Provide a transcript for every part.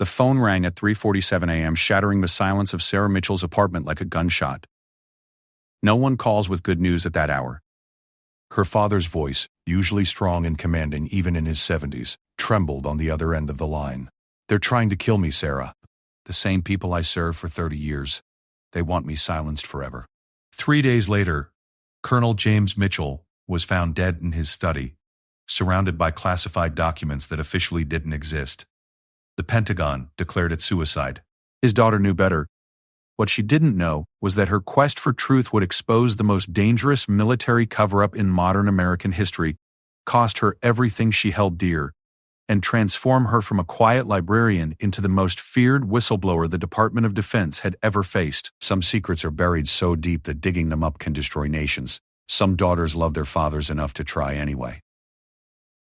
The phone rang at 3:47 a.m., shattering the silence of Sarah Mitchell's apartment like a gunshot. No one calls with good news at that hour. Her father's voice, usually strong and commanding even in his 70s, trembled on the other end of the line. "They're trying to kill me, Sarah. The same people I served for 30 years. They want me silenced forever." 3 days later, Colonel James Mitchell was found dead in his study, surrounded by classified documents that officially didn't exist. The Pentagon declared it suicide. His daughter knew better. What she didn't know was that her quest for truth would expose the most dangerous military cover-up in modern American history, cost her everything she held dear, and transform her from a quiet librarian into the most feared whistleblower the Department of Defense had ever faced. Some secrets are buried so deep that digging them up can destroy nations. Some daughters love their fathers enough to try anyway.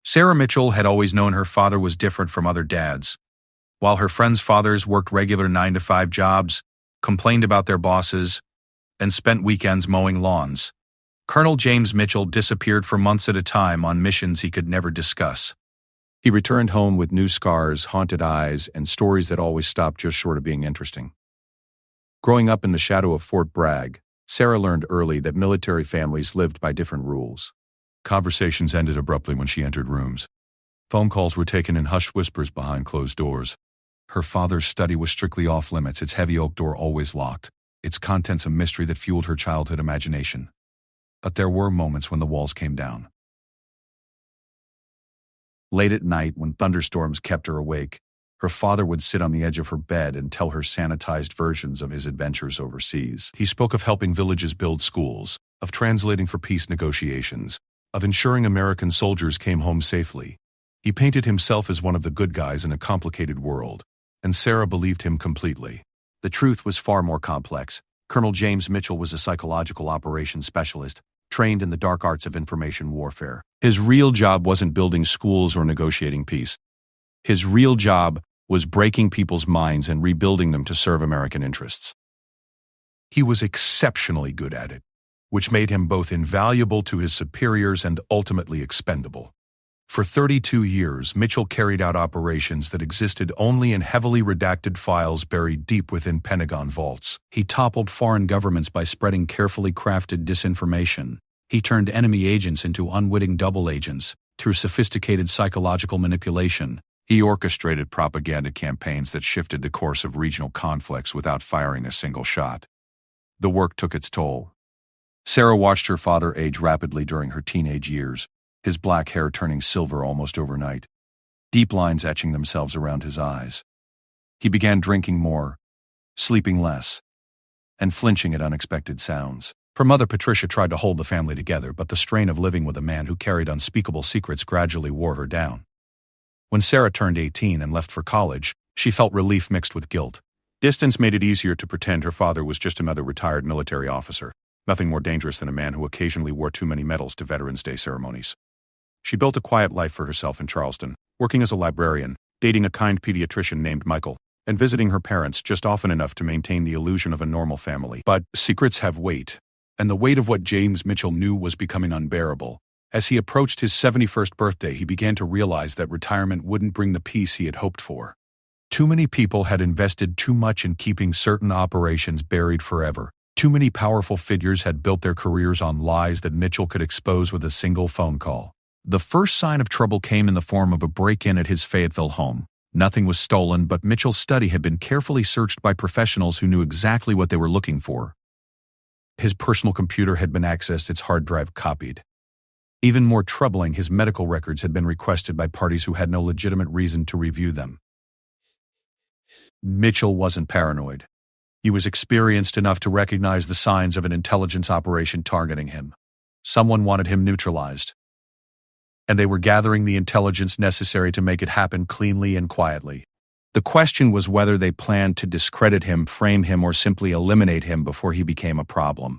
Sarah Mitchell had always known her father was different from other dads. While her friends' fathers worked regular 9-to-5 jobs, complained about their bosses, and spent weekends mowing lawns, Colonel James Mitchell disappeared for months at a time on missions he could never discuss. He returned home with new scars, haunted eyes, and stories that always stopped just short of being interesting. Growing up in the shadow of Fort Bragg, Sarah learned early that military families lived by different rules. Conversations ended abruptly when she entered rooms. Phone calls were taken in hushed whispers behind closed doors. Her father's study was strictly off-limits, its heavy oak door always locked, its contents a mystery that fueled her childhood imagination. But there were moments when the walls came down. Late at night, when thunderstorms kept her awake, her father would sit on the edge of her bed and tell her sanitized versions of his adventures overseas. He spoke of helping villages build schools, of translating for peace negotiations, of ensuring American soldiers came home safely. He painted himself as one of the good guys in a complicated world, and Sarah believed him completely. The truth was far more complex. Colonel James Mitchell was a psychological operations specialist, trained in the dark arts of information warfare. His real job wasn't building schools or negotiating peace. His real job was breaking people's minds and rebuilding them to serve American interests. He was exceptionally good at it, which made him both invaluable to his superiors and ultimately expendable. For 32 years, Mitchell carried out operations that existed only in heavily redacted files buried deep within Pentagon vaults. He toppled foreign governments by spreading carefully crafted disinformation. He turned enemy agents into unwitting double agents through sophisticated psychological manipulation. He orchestrated propaganda campaigns that shifted the course of regional conflicts without firing a single shot. The work took its toll. Sarah watched her father age rapidly during her teenage years, his black hair turning silver almost overnight, deep lines etching themselves around his eyes. He began drinking more, sleeping less, and flinching at unexpected sounds. Her mother Patricia tried to hold the family together, but the strain of living with a man who carried unspeakable secrets gradually wore her down. When Sarah turned 18 and left for college, she felt relief mixed with guilt. Distance made it easier to pretend her father was just another retired military officer, nothing more dangerous than a man who occasionally wore too many medals to Veterans Day ceremonies. She built a quiet life for herself in Charleston, working as a librarian, dating a kind pediatrician named Michael, and visiting her parents just often enough to maintain the illusion of a normal family. But secrets have weight, and the weight of what James Mitchell knew was becoming unbearable. As he approached his 71st birthday, he began to realize that retirement wouldn't bring the peace he had hoped for. Too many people had invested too much in keeping certain operations buried forever. Too many powerful figures had built their careers on lies that Mitchell could expose with a single phone call. The first sign of trouble came in the form of a break-in at his Fayetteville home. Nothing was stolen, but Mitchell's study had been carefully searched by professionals who knew exactly what they were looking for. His personal computer had been accessed, its hard drive copied. Even more troubling, his medical records had been requested by parties who had no legitimate reason to review them. Mitchell wasn't paranoid. He was experienced enough to recognize the signs of an intelligence operation targeting him. Someone wanted him neutralized, and they were gathering the intelligence necessary to make it happen cleanly and quietly. The question was whether they planned to discredit him, frame him, or simply eliminate him before he became a problem.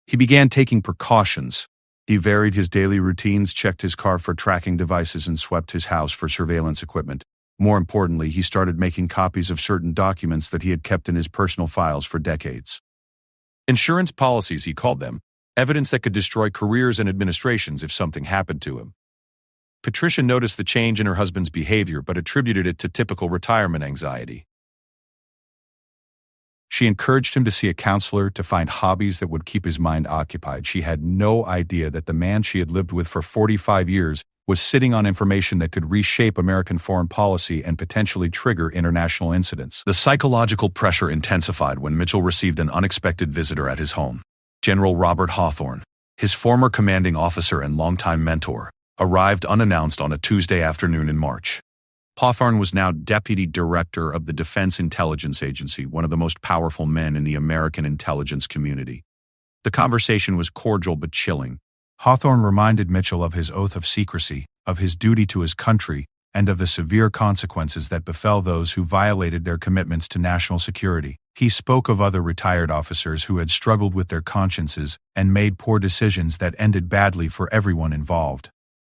He began taking precautions. He varied his daily routines, checked his car for tracking devices, and swept his house for surveillance equipment. More importantly, he started making copies of certain documents that he had kept in his personal files for decades. Insurance policies, he called them, evidence that could destroy careers and administrations if something happened to him. Patricia noticed the change in her husband's behavior but attributed it to typical retirement anxiety. She encouraged him to see a counselor to find hobbies that would keep his mind occupied. She had no idea that the man she had lived with for 45 years was sitting on information that could reshape American foreign policy and potentially trigger international incidents. The psychological pressure intensified when Mitchell received an unexpected visitor at his home. General Robert Hawthorne, his former commanding officer and longtime mentor, arrived unannounced on a Tuesday afternoon in March. Hawthorne was now Deputy Director of the Defense Intelligence Agency, one of the most powerful men in the American intelligence community. The conversation was cordial but chilling. Hawthorne reminded Mitchell of his oath of secrecy, of his duty to his country, and of the severe consequences that befell those who violated their commitments to national security. He spoke of other retired officers who had struggled with their consciences and made poor decisions that ended badly for everyone involved.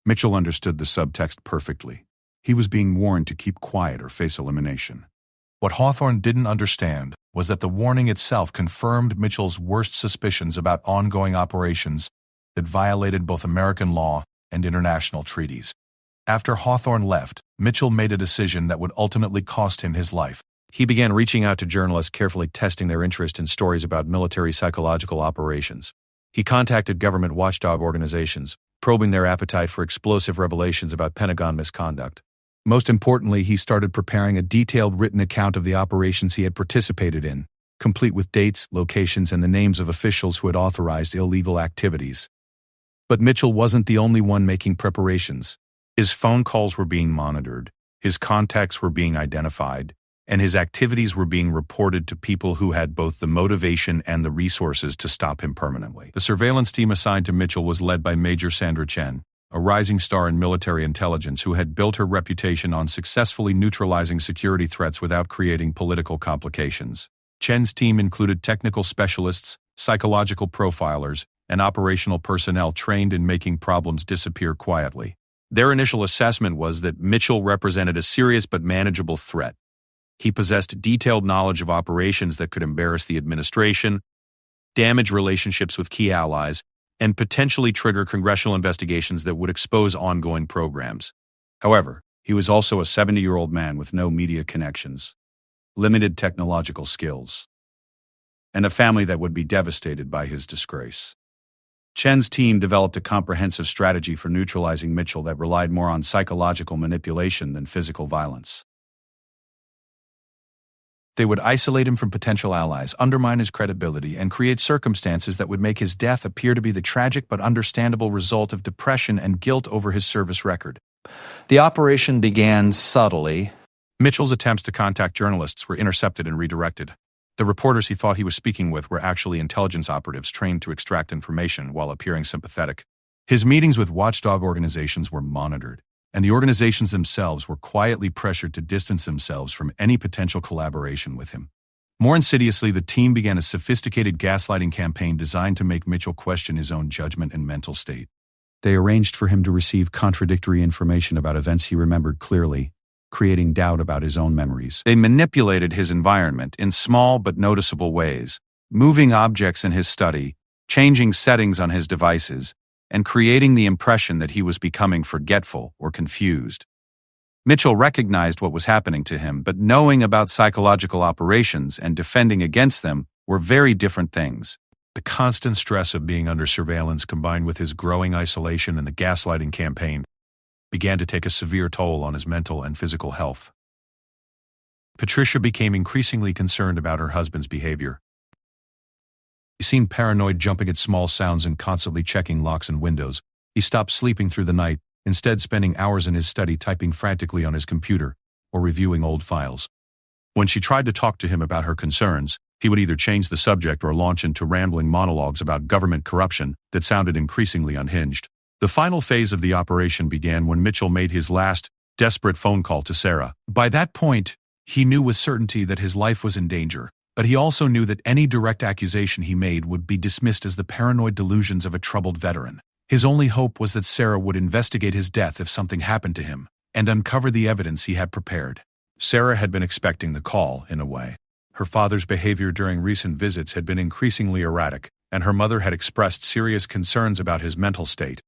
Mitchell understood the subtext perfectly. He was being warned to keep quiet or face elimination. What Hawthorne didn't understand was that the warning itself confirmed Mitchell's worst suspicions about ongoing operations that violated both American law and international treaties. After Hawthorne left, Mitchell made a decision that would ultimately cost him his life. He began reaching out to journalists, carefully testing their interest in stories about military psychological operations. He contacted government watchdog organizations, probing their appetite for explosive revelations about Pentagon misconduct. Most importantly, he started preparing a detailed written account of the operations he had participated in, complete with dates, locations, and the names of officials who had authorized illegal activities. But Mitchell wasn't the only one making preparations. His phone calls were being monitored, his contacts were being identified, and his activities were being reported to people who had both the motivation and the resources to stop him permanently. The surveillance team assigned to Mitchell was led by Major Sandra Chen, a rising star in military intelligence who had built her reputation on successfully neutralizing security threats without creating political complications. Chen's team included technical specialists, psychological profilers, and operational personnel trained in making problems disappear quietly. Their initial assessment was that Mitchell represented a serious but manageable threat. He possessed detailed knowledge of operations that could embarrass the administration, damage relationships with key allies, and potentially trigger congressional investigations that would expose ongoing programs. However, he was also a 70-year-old man with no media connections, limited technological skills, and a family that would be devastated by his disgrace. Chen's team developed a comprehensive strategy for neutralizing Mitchell that relied more on psychological manipulation than physical violence. They would isolate him from potential allies, undermine his credibility, and create circumstances that would make his death appear to be the tragic but understandable result of depression and guilt over his service record. The operation began subtly. Mitchell's attempts to contact journalists were intercepted and redirected. The reporters he thought he was speaking with were actually intelligence operatives trained to extract information while appearing sympathetic. His meetings with watchdog organizations were monitored, and the organizations themselves were quietly pressured to distance themselves from any potential collaboration with him. More insidiously, the team began a sophisticated gaslighting campaign designed to make Mitchell question his own judgment and mental state. They arranged for him to receive contradictory information about events he remembered clearly, creating doubt about his own memories. They manipulated his environment in small but noticeable ways, moving objects in his study, changing settings on his devices, and creating the impression that he was becoming forgetful or confused. Mitchell recognized what was happening to him, but knowing about psychological operations and defending against them were very different things. The constant stress of being under surveillance combined with his growing isolation and the gaslighting campaign began to take a severe toll on his mental and physical health. Patricia became increasingly concerned about her husband's behavior. He seemed paranoid, jumping at small sounds and constantly checking locks and windows. He stopped sleeping through the night, instead spending hours in his study typing frantically on his computer or reviewing old files. When she tried to talk to him about her concerns, he would either change the subject or launch into rambling monologues about government corruption that sounded increasingly unhinged. The final phase of the operation began when Mitchell made his last, desperate phone call to Sarah. By that point, he knew with certainty that his life was in danger, but he also knew that any direct accusation he made would be dismissed as the paranoid delusions of a troubled veteran. His only hope was that Sarah would investigate his death if something happened to him, and uncover the evidence he had prepared. Sarah had been expecting the call, in a way. Her father's behavior during recent visits had been increasingly erratic, and her mother had expressed serious concerns about his mental state.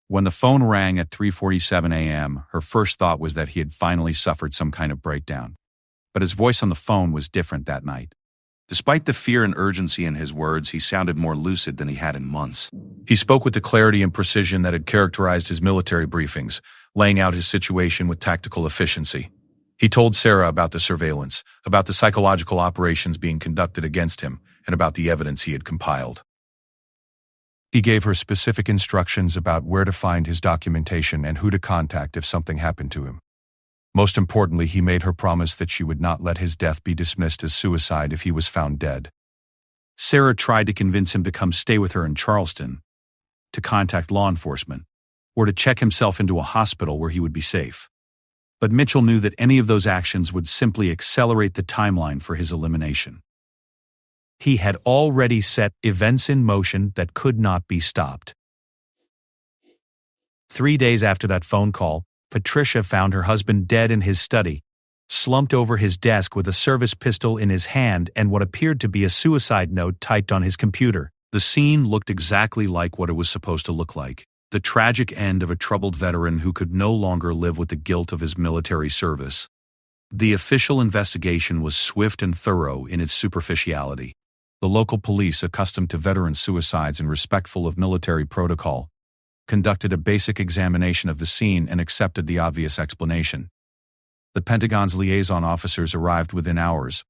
When the phone rang at 3:47 a.m., her first thought was that he had finally suffered some kind of breakdown. But his voice on the phone was different that night. Despite the fear and urgency in his words, he sounded more lucid than he had in months. He spoke with the clarity and precision that had characterized his military briefings, laying out his situation with tactical efficiency. He told Sarah about the surveillance, about the psychological operations being conducted against him, and about the evidence he had compiled. He gave her specific instructions about where to find his documentation and who to contact if something happened to him. Most importantly, he made her promise that she would not let his death be dismissed as suicide if he was found dead. Sarah tried to convince him to come stay with her in Charleston, to contact law enforcement, or to check himself into a hospital where he would be safe. But Mitchell knew that any of those actions would simply accelerate the timeline for his elimination. He had already set events in motion that could not be stopped. 3 days after that phone call, Patricia found her husband dead in his study, slumped over his desk with a service pistol in his hand and what appeared to be a suicide note typed on his computer. The scene looked exactly like what it was supposed to look like. The tragic end of a troubled veteran who could no longer live with the guilt of his military service. The official investigation was swift and thorough in its superficiality. The local police, accustomed to veteran suicides and respectful of military protocol, conducted a basic examination of the scene and accepted the obvious explanation. The Pentagon's liaison officers arrived within hours,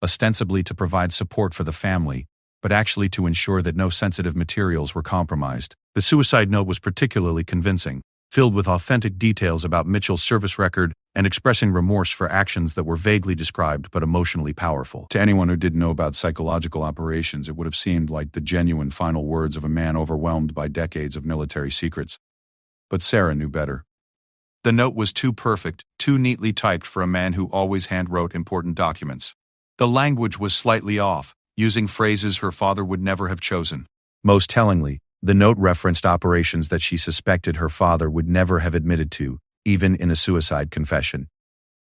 ostensibly to provide support for the family, but actually to ensure that no sensitive materials were compromised. The suicide note was particularly convincing, filled with authentic details about Mitchell's service record and expressing remorse for actions that were vaguely described but emotionally powerful. To anyone who didn't know about psychological operations, it would have seemed like the genuine final words of a man overwhelmed by decades of military secrets. But Sarah knew better. The note was too perfect, too neatly typed for a man who always handwrote important documents. The language was slightly off, using phrases her father would never have chosen. Most tellingly, the note referenced operations that she suspected her father would never have admitted to, even in a suicide confession.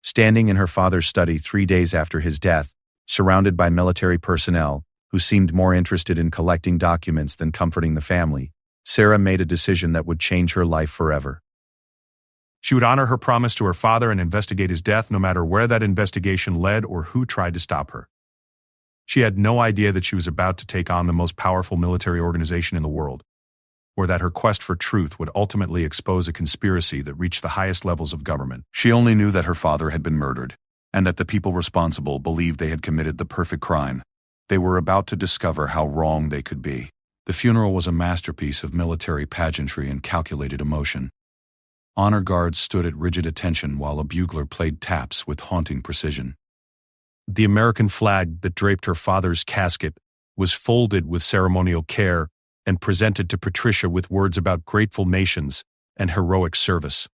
Standing in her father's study 3 days after his death, surrounded by military personnel who seemed more interested in collecting documents than comforting the family, Sarah made a decision that would change her life forever. She would honor her promise to her father and investigate his death no matter where that investigation led or who tried to stop her. She had no idea that she was about to take on the most powerful military organization in the world, or that her quest for truth would ultimately expose a conspiracy that reached the highest levels of government. She only knew that her father had been murdered, and that the people responsible believed they had committed the perfect crime. They were about to discover how wrong they could be. The funeral was a masterpiece of military pageantry and calculated emotion. Honor guards stood at rigid attention while a bugler played taps with haunting precision. The American flag that draped her father's casket was folded with ceremonial care and presented to Patricia with words about grateful nations and heroic service.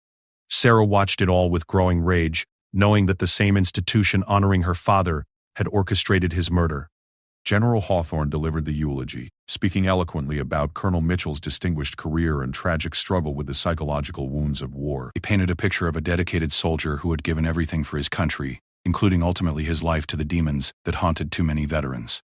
Sarah watched it all with growing rage, knowing that the same institution honoring her father had orchestrated his murder. General Hawthorne delivered the eulogy, speaking eloquently about Colonel Mitchell's distinguished career and tragic struggle with the psychological wounds of war. He painted a picture of a dedicated soldier who had given everything for his country, including ultimately his life to the demons that haunted too many veterans.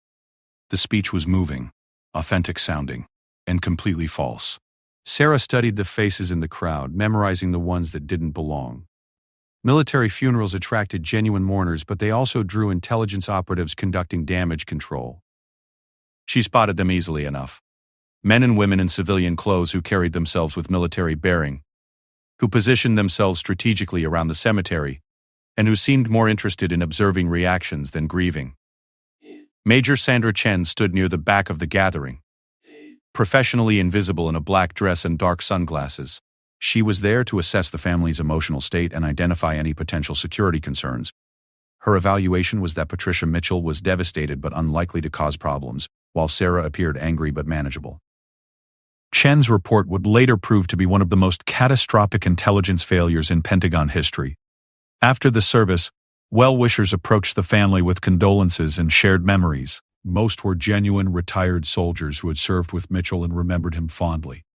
The speech was moving, authentic sounding, and completely false. Sarah studied the faces in the crowd, memorizing the ones that didn't belong. Military funerals attracted genuine mourners, but they also drew intelligence operatives conducting damage control. She spotted them easily enough. Men and women in civilian clothes who carried themselves with military bearing, who positioned themselves strategically around the cemetery, and who seemed more interested in observing reactions than grieving. Major Sandra Chen stood near the back of the gathering, professionally invisible in a black dress and dark sunglasses. She was there to assess the family's emotional state and identify any potential security concerns. Her evaluation was that Patricia Mitchell was devastated but unlikely to cause problems, while Sarah appeared angry but manageable. Chen's report would later prove to be one of the most catastrophic intelligence failures in Pentagon history. After the service, well-wishers approached the family with condolences and shared memories. Most were genuine retired soldiers who had served with Mitchell and remembered him fondly.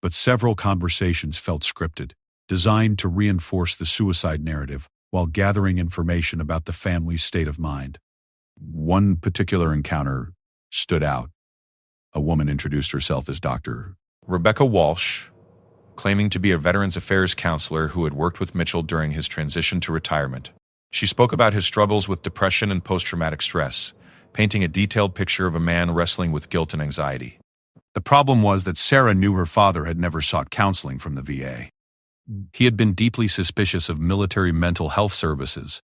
But several conversations felt scripted, designed to reinforce the suicide narrative while gathering information about the family's state of mind. One particular encounter stood out. A woman introduced herself as Dr. Rebecca Walsh, claiming to be a Veterans Affairs counselor who had worked with Mitchell during his transition to retirement. She spoke about his struggles with depression and post-traumatic stress, painting a detailed picture of a man wrestling with guilt and anxiety. The problem was that Sarah knew her father had never sought counseling from the VA. He had been deeply suspicious of military mental health services,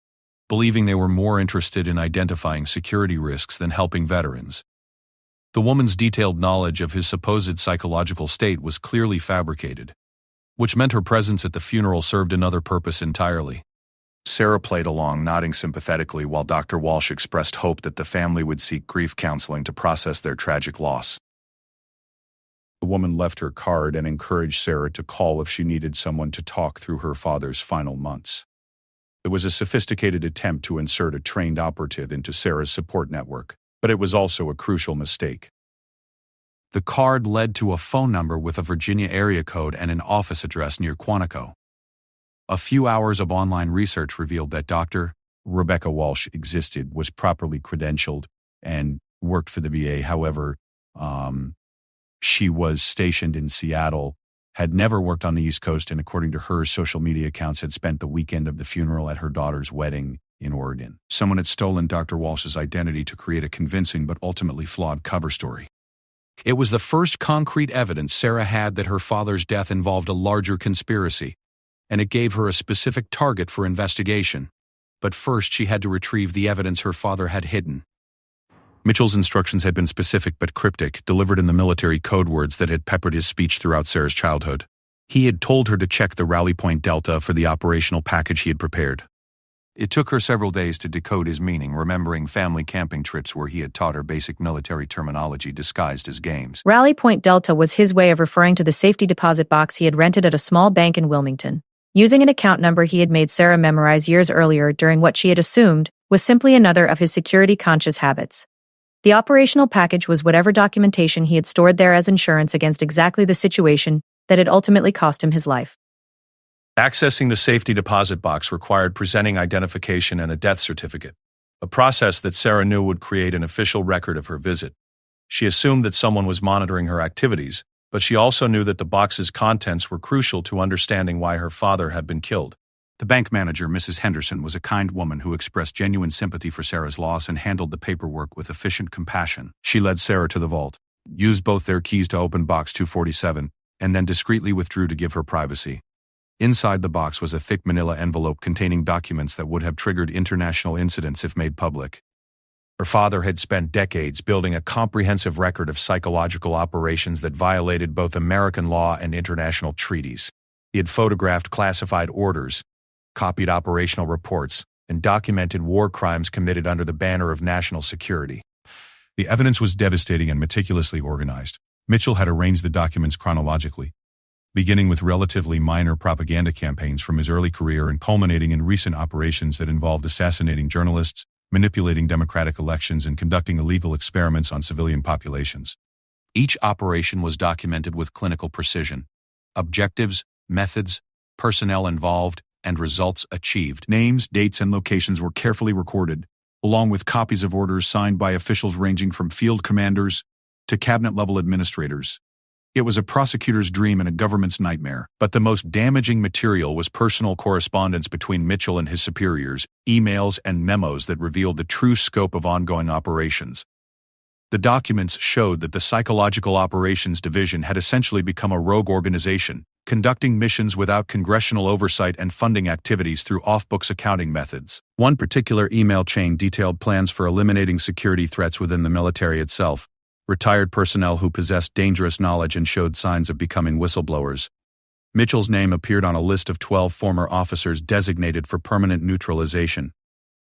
believing they were more interested in identifying security risks than helping veterans. The woman's detailed knowledge of his supposed psychological state was clearly fabricated, which meant her presence at the funeral served another purpose entirely. Sarah played along, nodding sympathetically, while Dr. Walsh expressed hope that the family would seek grief counseling to process their tragic loss. The woman left her card and encouraged Sarah to call if she needed someone to talk through her father's final months. It was a sophisticated attempt to insert a trained operative into Sarah's support network, but it was also a crucial mistake. The card led to a phone number with a Virginia area code and an office address near Quantico. A few hours of online research revealed that Dr. Rebecca Walsh existed, was properly credentialed, and worked for the VA. However, she was stationed in Seattle, had never worked on the East Coast, and according to her social media accounts, had spent the weekend of the funeral at her daughter's wedding in Oregon. Someone had stolen Dr. Walsh's identity to create a convincing but ultimately flawed cover story. It was the first concrete evidence Sarah had that her father's death involved a larger conspiracy, and it gave her a specific target for investigation. But first, she had to retrieve the evidence her father had hidden. Mitchell's instructions had been specific but cryptic, delivered in the military code words that had peppered his speech throughout Sarah's childhood. He had told her to check the Rally Point Delta for the operational package he had prepared. It took her several days to decode his meaning, remembering family camping trips where he had taught her basic military terminology disguised as games. Rally Point Delta was his way of referring to the safety deposit box he had rented at a small bank in Wilmington, using an account number he had made Sarah memorize years earlier during what she had assumed was simply another of his security-conscious habits. The operational package was whatever documentation he had stored there as insurance against exactly the situation that had ultimately cost him his life. Accessing the safety deposit box required presenting identification and a death certificate, a process that Sarah knew would create an official record of her visit. She assumed that someone was monitoring her activities, but she also knew that the box's contents were crucial to understanding why her father had been killed. The bank manager, Mrs. Henderson, was a kind woman who expressed genuine sympathy for Sarah's loss and handled the paperwork with efficient compassion. She led Sarah to the vault, used both their keys to open box 247, and then discreetly withdrew to give her privacy. Inside the box was a thick manila envelope containing documents that would have triggered international incidents if made public. Her father had spent decades building a comprehensive record of psychological operations that violated both American law and international treaties. He had photographed classified orders, copied operational reports, and documented war crimes committed under the banner of national security. The evidence was devastating and meticulously organized. Mitchell had arranged the documents chronologically, beginning with relatively minor propaganda campaigns from his early career and culminating in recent operations that involved assassinating journalists, manipulating democratic elections, and conducting illegal experiments on civilian populations. Each operation was documented with clinical precision. Objectives, methods, personnel involved, and results achieved. Names, dates, and locations were carefully recorded, along with copies of orders signed by officials ranging from field commanders to cabinet-level administrators. It was a prosecutor's dream and a government's nightmare, but the most damaging material was personal correspondence between Mitchell and his superiors, emails and memos that revealed the true scope of ongoing operations. The documents showed that the Psychological Operations Division had essentially become a rogue organization, conducting missions without congressional oversight and funding activities through off-books accounting methods. One particular email chain detailed plans for eliminating security threats within the military itself, retired personnel who possessed dangerous knowledge and showed signs of becoming whistleblowers. Mitchell's name appeared on a list of 12 former officers designated for permanent neutralization,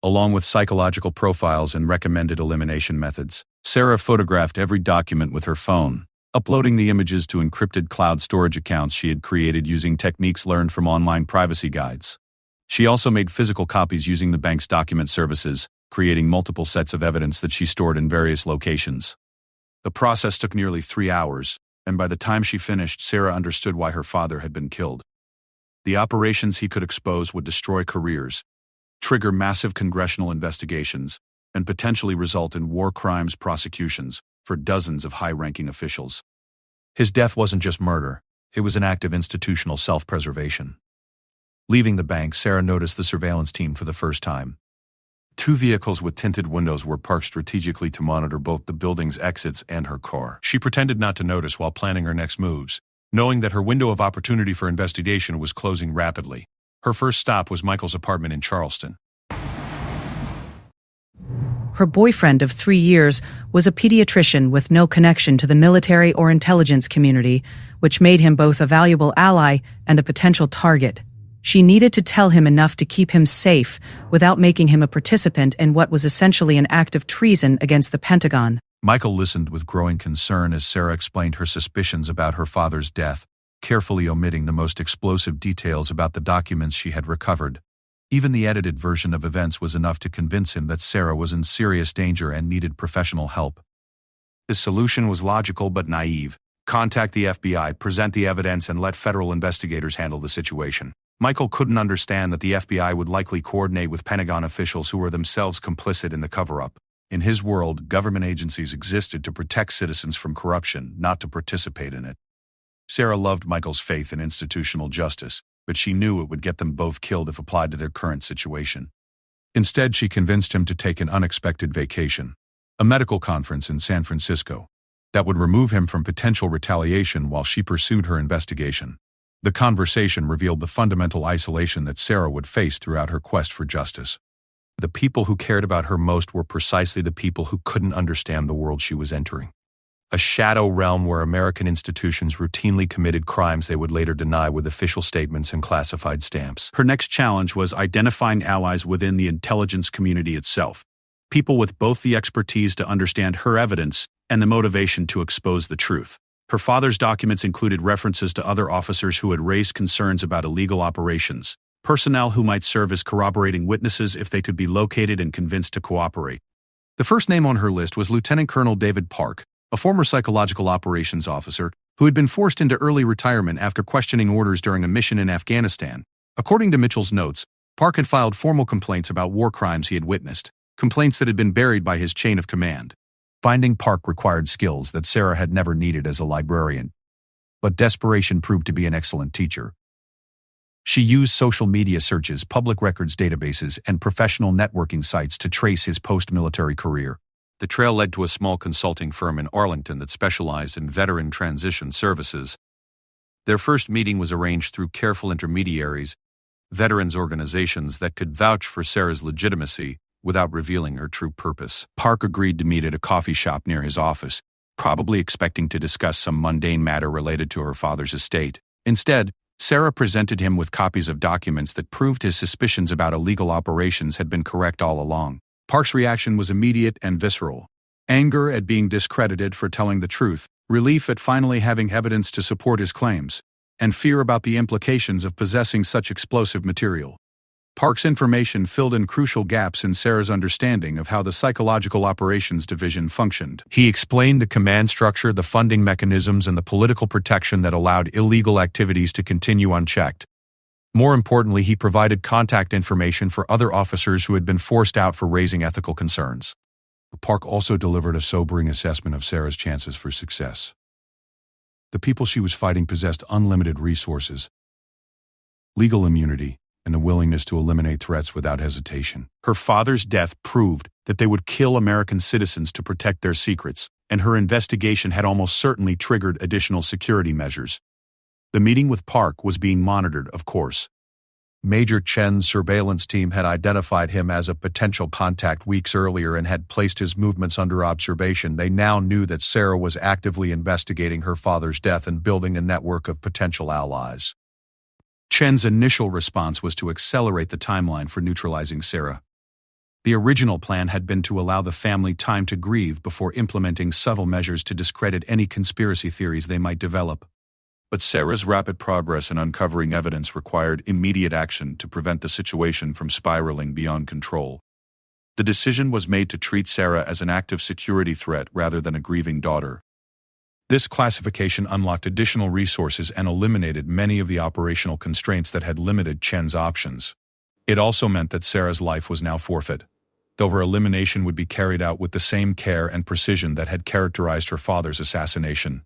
along with psychological profiles and recommended elimination methods. Sarah photographed every document with her phone, uploading the images to encrypted cloud storage accounts she had created using techniques learned from online privacy guides. She also made physical copies using the bank's document services, creating multiple sets of evidence that she stored in various locations. The process took nearly 3 hours, and by the time she finished, Sarah understood why her father had been killed. The operations he could expose would destroy careers, trigger massive congressional investigations, and potentially result in war crimes prosecutions for dozens of high-ranking officials. His death wasn't just murder, It was an act of institutional self-preservation. Leaving the bank, Sarah noticed the surveillance team for the first time. 2 vehicles with tinted windows were parked strategically to monitor both the building's exits and her car. She pretended not to notice while planning her next moves, knowing that her window of opportunity for investigation was closing rapidly. Her first stop was Michael's apartment in Charleston. Her boyfriend of 3 years was a pediatrician with no connection to the military or intelligence community, which made him both a valuable ally and a potential target. She needed to tell him enough to keep him safe without making him a participant in what was essentially an act of treason against the Pentagon. Michael listened with growing concern as Sarah explained her suspicions about her father's death, carefully omitting the most explosive details about the documents she had recovered. Even the edited version of events was enough to convince him that Sarah was in serious danger and needed professional help. The solution was logical but naive. Contact the FBI, present the evidence, and let federal investigators handle the situation. Michael couldn't understand that the FBI would likely coordinate with Pentagon officials who were themselves complicit in the cover-up. In his world, government agencies existed to protect citizens from corruption, not to participate in it. Sarah loved Michael's faith in institutional justice, but she knew it would get them both killed if applied to their current situation. Instead, she convinced him to take an unexpected vacation, a medical conference in San Francisco, that would remove him from potential retaliation while she pursued her investigation. The conversation revealed the fundamental isolation that Sarah would face throughout her quest for justice. The people who cared about her most were precisely the people who couldn't understand the world she was entering. A shadow realm where American institutions routinely committed crimes they would later deny with official statements and classified stamps. Her next challenge was identifying allies within the intelligence community itself, people with both the expertise to understand her evidence and the motivation to expose the truth. Her father's documents included references to other officers who had raised concerns about illegal operations, personnel who might serve as corroborating witnesses if they could be located and convinced to cooperate. The first name on her list was Lieutenant Colonel David Park, a former psychological operations officer who had been forced into early retirement after questioning orders during a mission in Afghanistan. According to Mitchell's notes, Park had filed formal complaints about war crimes he had witnessed, complaints that had been buried by his chain of command. Finding Park required skills that Sarah had never needed as a librarian, but desperation proved to be an excellent teacher. She used social media searches, public records databases, and professional networking sites to trace his post-military career. The trail led to a small consulting firm in Arlington that specialized in veteran transition services. Their first meeting was arranged through careful intermediaries, veterans organizations that could vouch for Sarah's legitimacy without revealing her true purpose. Park agreed to meet at a coffee shop near his office, probably expecting to discuss some mundane matter related to her father's estate. Instead, Sarah presented him with copies of documents that proved his suspicions about illegal operations had been correct all along. Park's reaction was immediate and visceral. Anger at being discredited for telling the truth, relief at finally having evidence to support his claims, and fear about the implications of possessing such explosive material. Park's information filled in crucial gaps in Sarah's understanding of how the Psychological Operations Division functioned. He explained the command structure, the funding mechanisms, and the political protection that allowed illegal activities to continue unchecked. More importantly, he provided contact information for other officers who had been forced out for raising ethical concerns. Park also delivered a sobering assessment of Sarah's chances for success. The people she was fighting possessed unlimited resources, legal immunity, and a willingness to eliminate threats without hesitation. Her father's death proved that they would kill American citizens to protect their secrets, and her investigation had almost certainly triggered additional security measures. The meeting with Park was being monitored, of course. Major Chen's surveillance team had identified him as a potential contact weeks earlier and had placed his movements under observation. They now knew that Sarah was actively investigating her father's death and building a network of potential allies. Chen's initial response was to accelerate the timeline for neutralizing Sarah. The original plan had been to allow the family time to grieve before implementing subtle measures to discredit any conspiracy theories they might develop. But Sarah's rapid progress in uncovering evidence required immediate action to prevent the situation from spiraling beyond control. The decision was made to treat Sarah as an active security threat rather than a grieving daughter. This classification unlocked additional resources and eliminated many of the operational constraints that had limited Chen's options. It also meant that Sarah's life was now forfeit, though her elimination would be carried out with the same care and precision that had characterized her father's assassination.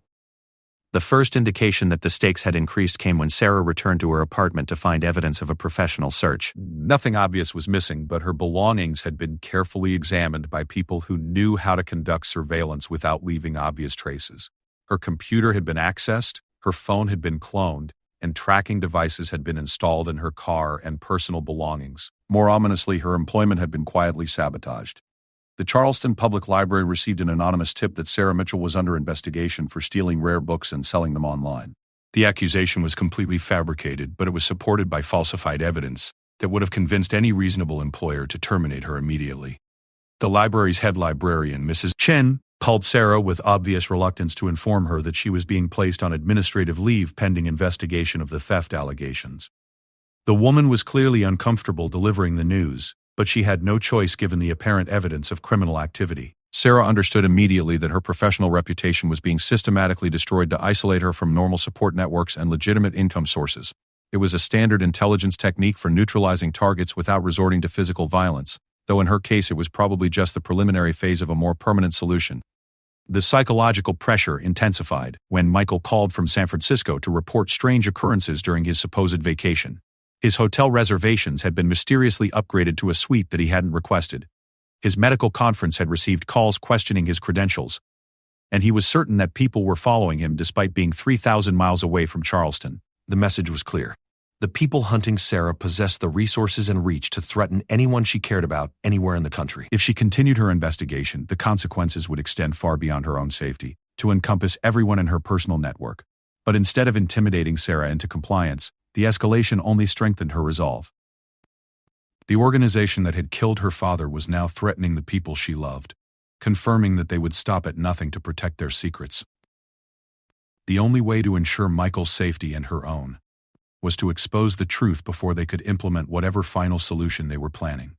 The first indication that the stakes had increased came when Sarah returned to her apartment to find evidence of a professional search. Nothing obvious was missing, but her belongings had been carefully examined by people who knew how to conduct surveillance without leaving obvious traces. Her computer had been accessed, her phone had been cloned, and tracking devices had been installed in her car and personal belongings. More ominously, her employment had been quietly sabotaged. The Charleston Public Library received an anonymous tip that Sarah Mitchell was under investigation for stealing rare books and selling them online. The accusation was completely fabricated, but it was supported by falsified evidence that would have convinced any reasonable employer to terminate her immediately. The library's head librarian, Mrs. Chen, called Sarah with obvious reluctance to inform her that she was being placed on administrative leave pending investigation of the theft allegations. The woman was clearly uncomfortable delivering the news, but she had no choice given the apparent evidence of criminal activity. Sarah understood immediately that her professional reputation was being systematically destroyed to isolate her from normal support networks and legitimate income sources. It was a standard intelligence technique for neutralizing targets without resorting to physical violence, though in her case it was probably just the preliminary phase of a more permanent solution. The psychological pressure intensified when Michael called from San Francisco to report strange occurrences during his supposed vacation. His hotel reservations had been mysteriously upgraded to a suite that he hadn't requested. His medical conference had received calls questioning his credentials, and he was certain that people were following him despite being 3,000 miles away from Charleston. The message was clear. The people hunting Sarah possessed the resources and reach to threaten anyone she cared about anywhere in the country. If she continued her investigation, the consequences would extend far beyond her own safety, to encompass everyone in her personal network. But instead of intimidating Sarah into compliance, the escalation only strengthened her resolve. The organization that had killed her father was now threatening the people she loved, confirming that they would stop at nothing to protect their secrets. The only way to ensure Michael's safety and her own was to expose the truth before they could implement whatever final solution they were planning.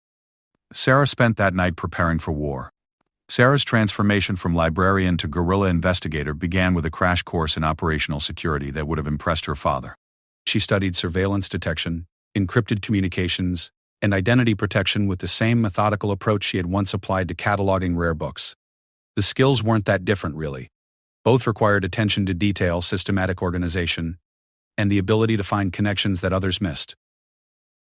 Sarah spent that night preparing for war. Sarah's transformation from librarian to guerrilla investigator began with a crash course in operational security that would have impressed her father. She studied surveillance detection, encrypted communications, and identity protection with the same methodical approach she had once applied to cataloging rare books. The skills weren't that different, really. Both required attention to detail, systematic organization, and the ability to find connections that others missed.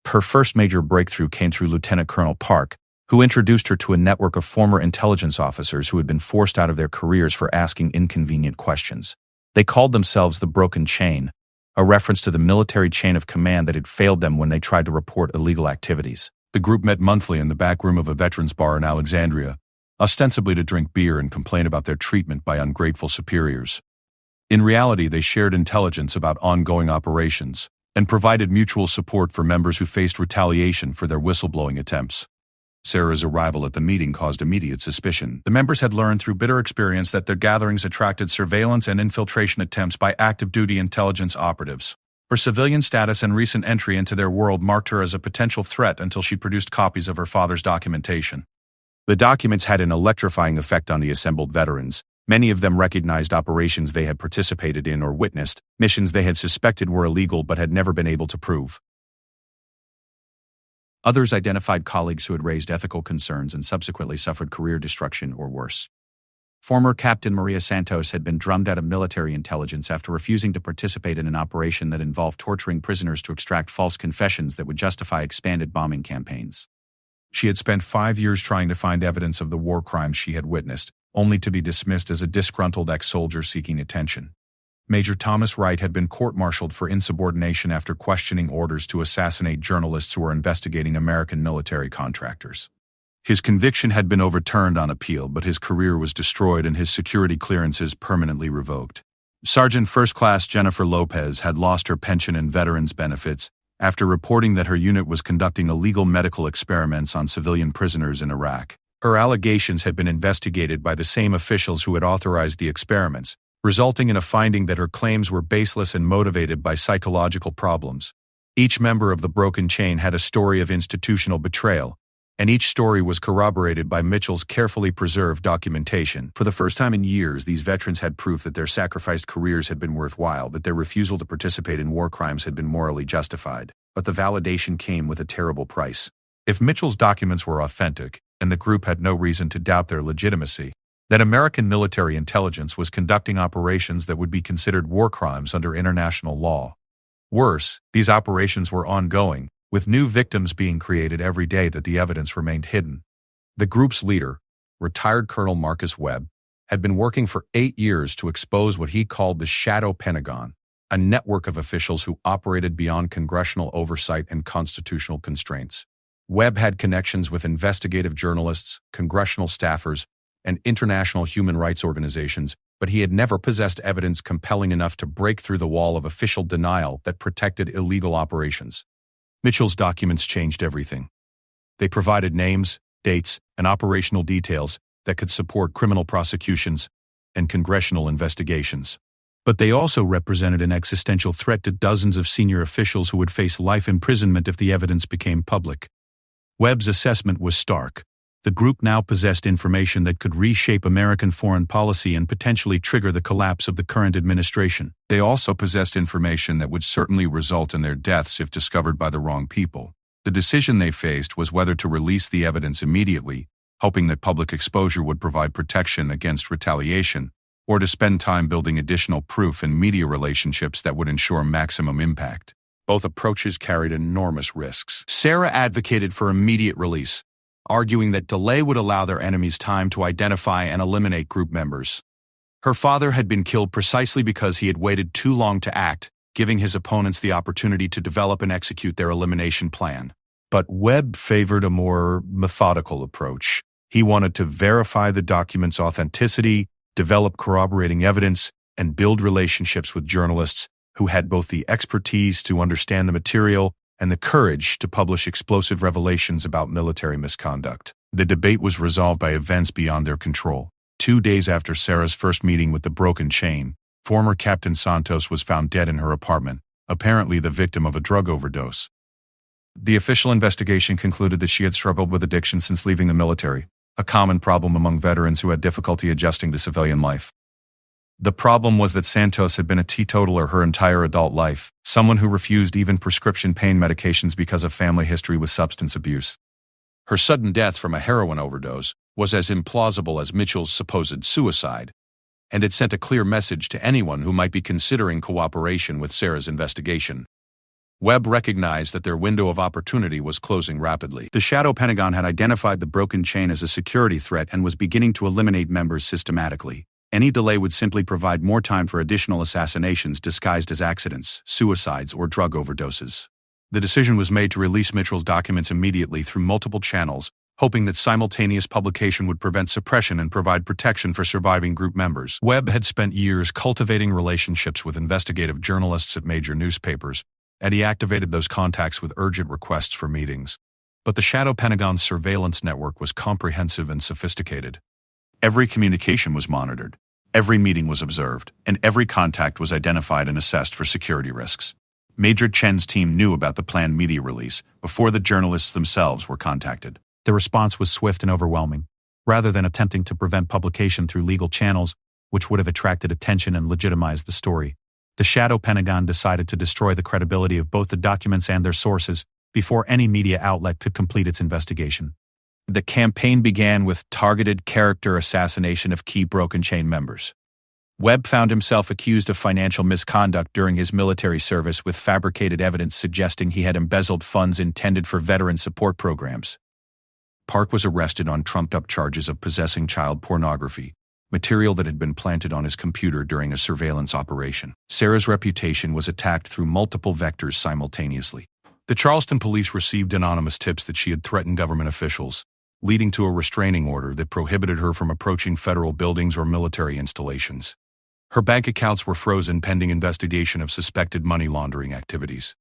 Her first major breakthrough came through Lieutenant Colonel Park, who introduced her to a network of former intelligence officers who had been forced out of their careers for asking inconvenient questions. They called themselves the Broken Chain, a reference to the military chain of command that had failed them when they tried to report illegal activities. The group met monthly in the back room of a veterans bar in Alexandria, ostensibly to drink beer and complain about their treatment by ungrateful superiors. In reality, they shared intelligence about ongoing operations and provided mutual support for members who faced retaliation for their whistleblowing attempts. Sarah's arrival at the meeting caused immediate suspicion. The members had learned through bitter experience that their gatherings attracted surveillance and infiltration attempts by active-duty intelligence operatives. Her civilian status and recent entry into their world marked her as a potential threat until she produced copies of her father's documentation. The documents had an electrifying effect on the assembled veterans. Many of them recognized operations they had participated in or witnessed, missions they had suspected were illegal but had never been able to prove. Others identified colleagues who had raised ethical concerns and subsequently suffered career destruction or worse. Former Captain Maria Santos had been drummed out of military intelligence after refusing to participate in an operation that involved torturing prisoners to extract false confessions that would justify expanded bombing campaigns. She had spent 5 years trying to find evidence of the war crimes she had witnessed, only to be dismissed as a disgruntled ex-soldier seeking attention. Major Thomas Wright had been court-martialed for insubordination after questioning orders to assassinate journalists who were investigating American military contractors. His conviction had been overturned on appeal, but his career was destroyed and his security clearances permanently revoked. Sergeant First Class Jennifer Lopez had lost her pension and veterans benefits after reporting that her unit was conducting illegal medical experiments on civilian prisoners in Iraq. Her allegations had been investigated by the same officials who had authorized the experiments, resulting in a finding that her claims were baseless and motivated by psychological problems. Each member of the Broken Chain had a story of institutional betrayal, and each story was corroborated by Mitchell's carefully preserved documentation. For the first time in years, these veterans had proof that their sacrificed careers had been worthwhile, that their refusal to participate in war crimes had been morally justified. But the validation came with a terrible price. If Mitchell's documents were authentic, and the group had no reason to doubt their legitimacy, that American military intelligence was conducting operations that would be considered war crimes under international law. Worse, these operations were ongoing, with new victims being created every day that the evidence remained hidden. The group's leader, retired Colonel Marcus Webb, had been working for 8 years to expose what he called the Shadow Pentagon, a network of officials who operated beyond congressional oversight and constitutional constraints. Webb had connections with investigative journalists, congressional staffers, and international human rights organizations, but he had never possessed evidence compelling enough to break through the wall of official denial that protected illegal operations. Mitchell's documents changed everything. They provided names, dates, and operational details that could support criminal prosecutions and congressional investigations. But they also represented an existential threat to dozens of senior officials who would face life imprisonment if the evidence became public. Webb's assessment was stark. The group now possessed information that could reshape American foreign policy and potentially trigger the collapse of the current administration. They also possessed information that would certainly result in their deaths if discovered by the wrong people. The decision they faced was whether to release the evidence immediately, hoping that public exposure would provide protection against retaliation, or to spend time building additional proof and media relationships that would ensure maximum impact. Both approaches carried enormous risks. Sarah advocated for immediate release, arguing that delay would allow their enemies time to identify and eliminate group members. Her father had been killed precisely because he had waited too long to act, giving his opponents the opportunity to develop and execute their elimination plan. But Webb favored a more methodical approach. He wanted to verify the document's authenticity, develop corroborating evidence, and build relationships with journalists who had both the expertise to understand the material and the courage to publish explosive revelations about military misconduct. The debate was resolved by events beyond their control. 2 days after Sarah's first meeting with the broken chain, former Captain Santos was found dead in her apartment, apparently the victim of a drug overdose. The official investigation concluded that she had struggled with addiction since leaving the military, a common problem among veterans who had difficulty adjusting to civilian life. The problem was that Santos had been a teetotaler her entire adult life, someone who refused even prescription pain medications because of family history with substance abuse. Her sudden death from a heroin overdose was as implausible as Mitchell's supposed suicide, and it sent a clear message to anyone who might be considering cooperation with Sarah's investigation. Webb recognized that their window of opportunity was closing rapidly. The Shadow Pentagon had identified the broken chain as a security threat and was beginning to eliminate members systematically. Any delay would simply provide more time for additional assassinations disguised as accidents, suicides, or drug overdoses. The decision was made to release Mitchell's documents immediately through multiple channels, hoping that simultaneous publication would prevent suppression and provide protection for surviving group members. Webb had spent years cultivating relationships with investigative journalists at major newspapers, and he activated those contacts with urgent requests for meetings. But the Shadow Pentagon's surveillance network was comprehensive and sophisticated. Every communication was monitored, every meeting was observed, and every contact was identified and assessed for security risks. Major Chen's team knew about the planned media release before the journalists themselves were contacted. The response was swift and overwhelming. Rather than attempting to prevent publication through legal channels, which would have attracted attention and legitimized the story, the Shadow Pentagon decided to destroy the credibility of both the documents and their sources before any media outlet could complete its investigation. The campaign began with targeted character assassination of key broken chain members. Webb found himself accused of financial misconduct during his military service with fabricated evidence suggesting he had embezzled funds intended for veteran support programs. Park was arrested on trumped-up charges of possessing child pornography, material that had been planted on his computer during a surveillance operation. Sarah's reputation was attacked through multiple vectors simultaneously. The Charleston police received anonymous tips that she had threatened government officials, leading to a restraining order that prohibited her from approaching federal buildings or military installations. Her bank accounts were frozen pending investigation of suspected money laundering activities.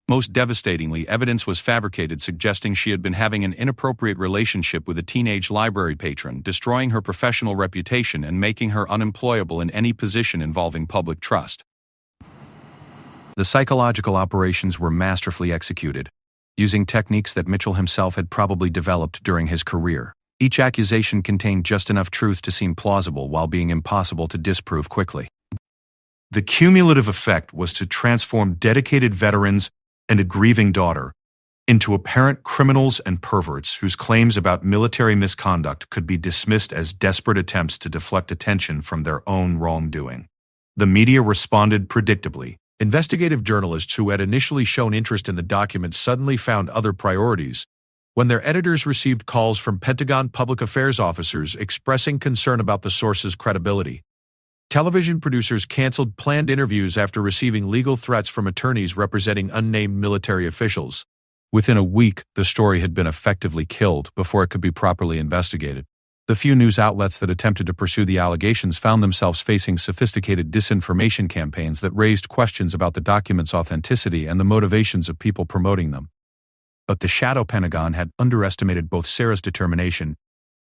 Most devastatingly, evidence was fabricated suggesting she had been having an inappropriate relationship with a teenage library patron, destroying her professional reputation and making her unemployable in any position involving public trust. The psychological operations were masterfully executed, using techniques that Mitchell himself had probably developed during his career. Each accusation contained just enough truth to seem plausible while being impossible to disprove quickly. The cumulative effect was to transform dedicated veterans and a grieving daughter into apparent criminals and perverts whose claims about military misconduct could be dismissed as desperate attempts to deflect attention from their own wrongdoing. The media responded predictably. Investigative journalists who had initially shown interest in the documents suddenly found other priorities when their editors received calls from Pentagon public affairs officers expressing concern about the source's credibility. Television producers canceled planned interviews after receiving legal threats from attorneys representing unnamed military officials. Within a week, the story had been effectively killed before it could be properly investigated. The few news outlets that attempted to pursue the allegations found themselves facing sophisticated disinformation campaigns that raised questions about the documents' authenticity and the motivations of people promoting them. But the Shadow Pentagon had underestimated both Sarah's determination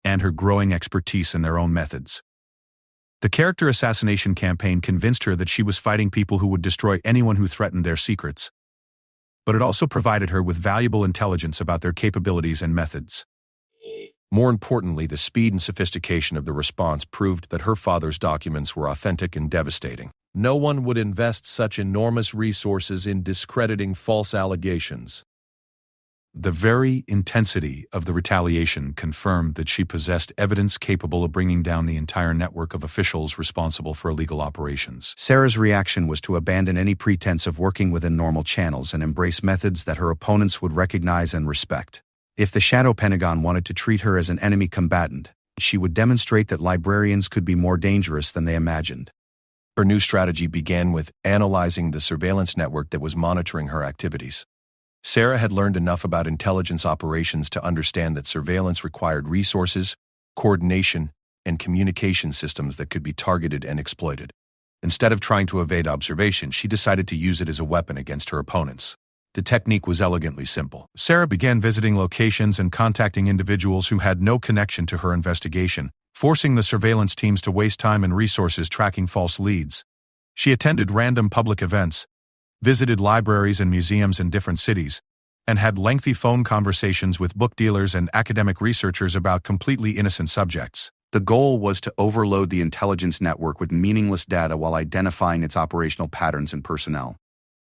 and her growing expertise in their own methods. The character assassination campaign convinced her that she was fighting people who would destroy anyone who threatened their secrets. But it also provided her with valuable intelligence about their capabilities and methods. More importantly, the speed and sophistication of the response proved that her father's documents were authentic and devastating. No one would invest such enormous resources in discrediting false allegations. The very intensity of the retaliation confirmed that she possessed evidence capable of bringing down the entire network of officials responsible for illegal operations. Sarah's reaction was to abandon any pretense of working within normal channels and embrace methods that her opponents would recognize and respect. If the Shadow Pentagon wanted to treat her as an enemy combatant, she would demonstrate that librarians could be more dangerous than they imagined. Her new strategy began with analyzing the surveillance network that was monitoring her activities. Sarah had learned enough about intelligence operations to understand that surveillance required resources, coordination, and communication systems that could be targeted and exploited. Instead of trying to evade observation, she decided to use it as a weapon against her opponents. The technique was elegantly simple. Sarah began visiting locations and contacting individuals who had no connection to her investigation, forcing the surveillance teams to waste time and resources tracking false leads. She attended random public events, visited libraries and museums in different cities, and had lengthy phone conversations with book dealers and academic researchers about completely innocent subjects. The goal was to overload the intelligence network with meaningless data while identifying its operational patterns and personnel.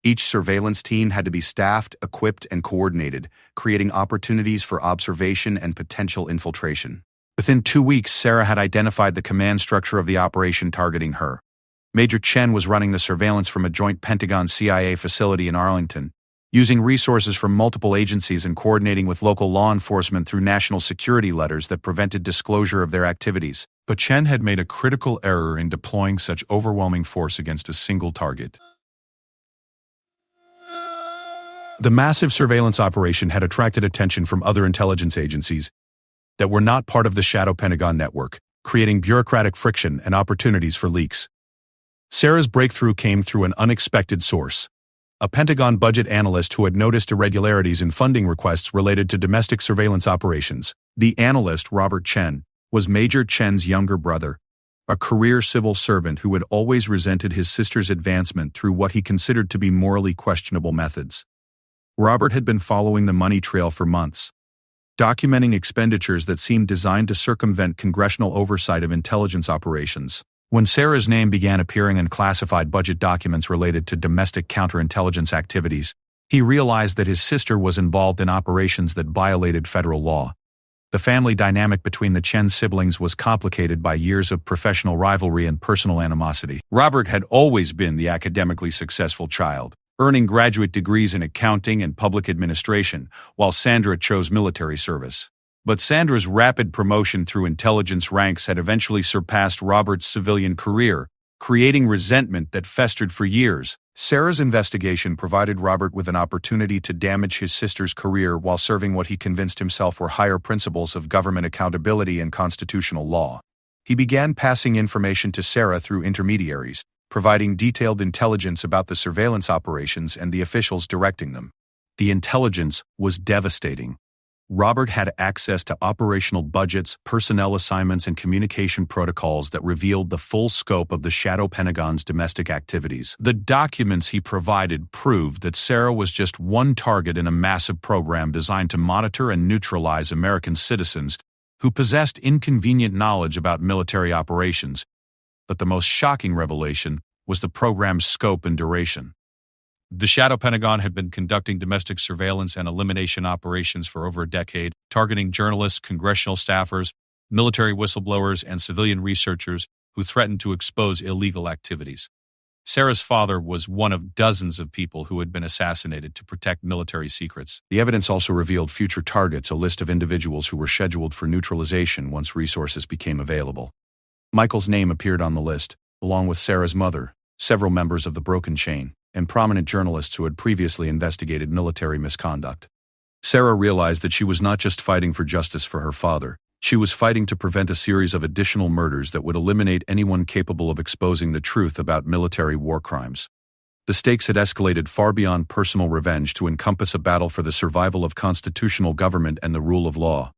Each surveillance team had to be staffed, equipped, and coordinated, creating opportunities for observation and potential infiltration. Within 2 weeks, Sarah had identified the command structure of the operation targeting her. Major Chen was running the surveillance from a joint Pentagon-CIA facility in Arlington, using resources from multiple agencies and coordinating with local law enforcement through national security letters that prevented disclosure of their activities. But Chen had made a critical error in deploying such overwhelming force against a single target. The massive surveillance operation had attracted attention from other intelligence agencies that were not part of the Shadow Pentagon network, creating bureaucratic friction and opportunities for leaks. Sarah's breakthrough came through an unexpected source: a Pentagon budget analyst who had noticed irregularities in funding requests related to domestic surveillance operations. The analyst, Robert Chen, was Major Chen's younger brother, a career civil servant who had always resented his sister's advancement through what he considered to be morally questionable methods. Robert had been following the money trail for months, documenting expenditures that seemed designed to circumvent congressional oversight of intelligence operations. When Sarah's name began appearing in classified budget documents related to domestic counterintelligence activities, he realized that his sister was involved in operations that violated federal law. The family dynamic between the Chen siblings was complicated by years of professional rivalry and personal animosity. Robert had always been the academically successful child, earning graduate degrees in accounting and public administration, while Sandra chose military service. But Sandra's rapid promotion through intelligence ranks had eventually surpassed Robert's civilian career, creating resentment that festered for years. Sarah's investigation provided Robert with an opportunity to damage his sister's career while serving what he convinced himself were higher principles of government accountability and constitutional law. He began passing information to Sarah through intermediaries, providing detailed intelligence about the surveillance operations and the officials directing them. The intelligence was devastating. Robert had access to operational budgets, personnel assignments, and communication protocols that revealed the full scope of the Shadow Pentagon's domestic activities. The documents he provided proved that Sarah was just one target in a massive program designed to monitor and neutralize American citizens who possessed inconvenient knowledge about military operations. But the most shocking revelation was the program's scope and duration. The Shadow Pentagon had been conducting domestic surveillance and elimination operations for over a decade, targeting journalists, congressional staffers, military whistleblowers, and civilian researchers who threatened to expose illegal activities. Sarah's father was one of dozens of people who had been assassinated to protect military secrets. The evidence also revealed future targets, a list of individuals who were scheduled for neutralization once resources became available. Michael's name appeared on the list, along with Sarah's mother, several members of the Broken Chain, and prominent journalists who had previously investigated military misconduct. Sarah realized that she was not just fighting for justice for her father, she was fighting to prevent a series of additional murders that would eliminate anyone capable of exposing the truth about military war crimes. The stakes had escalated far beyond personal revenge to encompass a battle for the survival of constitutional government and the rule of law.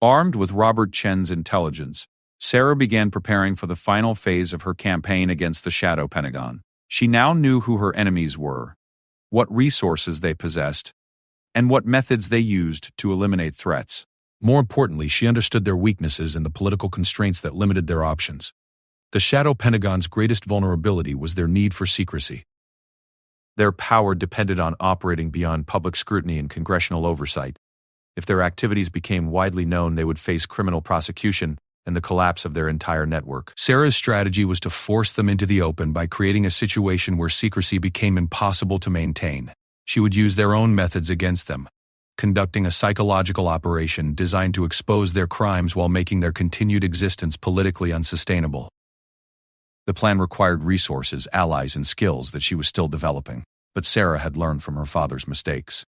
Armed with Robert Chen's intelligence, Sarah began preparing for the final phase of her campaign against the Shadow Pentagon. She now knew who her enemies were, what resources they possessed, and what methods they used to eliminate threats. More importantly, she understood their weaknesses and the political constraints that limited their options. The Shadow Pentagon's greatest vulnerability was their need for secrecy. Their power depended on operating beyond public scrutiny and congressional oversight. If their activities became widely known, they would face criminal prosecution and the collapse of their entire network. Sarah's strategy was to force them into the open by creating a situation where secrecy became impossible to maintain. She would use their own methods against them, conducting a psychological operation designed to expose their crimes while making their continued existence politically unsustainable. The plan required resources, allies, and skills that she was still developing, but Sarah had learned from her father's mistakes.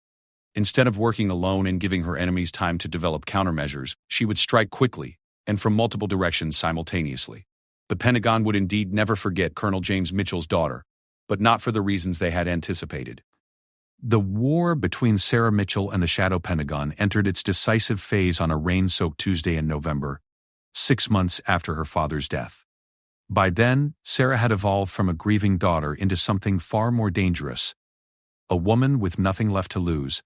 Instead of working alone and giving her enemies time to develop countermeasures, she would strike quickly and from multiple directions simultaneously. The Pentagon would indeed never forget Colonel James Mitchell's daughter, but not for the reasons they had anticipated. The war between Sarah Mitchell and the Shadow Pentagon entered its decisive phase on a rain-soaked Tuesday in November, 6 months after her father's death. By then, Sarah had evolved from a grieving daughter into something far more dangerous, a woman with nothing left to lose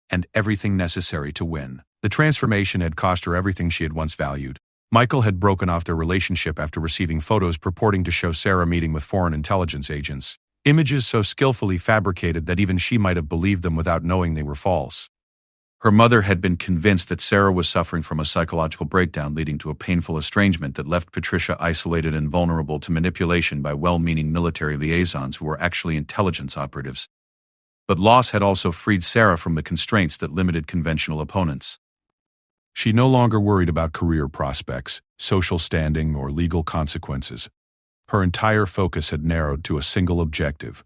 and everything necessary to win. The transformation had cost her everything she had once valued. Michael had broken off their relationship after receiving photos purporting to show Sarah meeting with foreign intelligence agents, images so skillfully fabricated that even she might have believed them without knowing they were false. Her mother had been convinced that Sarah was suffering from a psychological breakdown leading to a painful estrangement that left Patricia isolated and vulnerable to manipulation by well-meaning military liaisons who were actually intelligence operatives. But loss had also freed Sarah from the constraints that limited conventional opponents. She no longer worried about career prospects, social standing, or legal consequences. Her entire focus had narrowed to a single objective: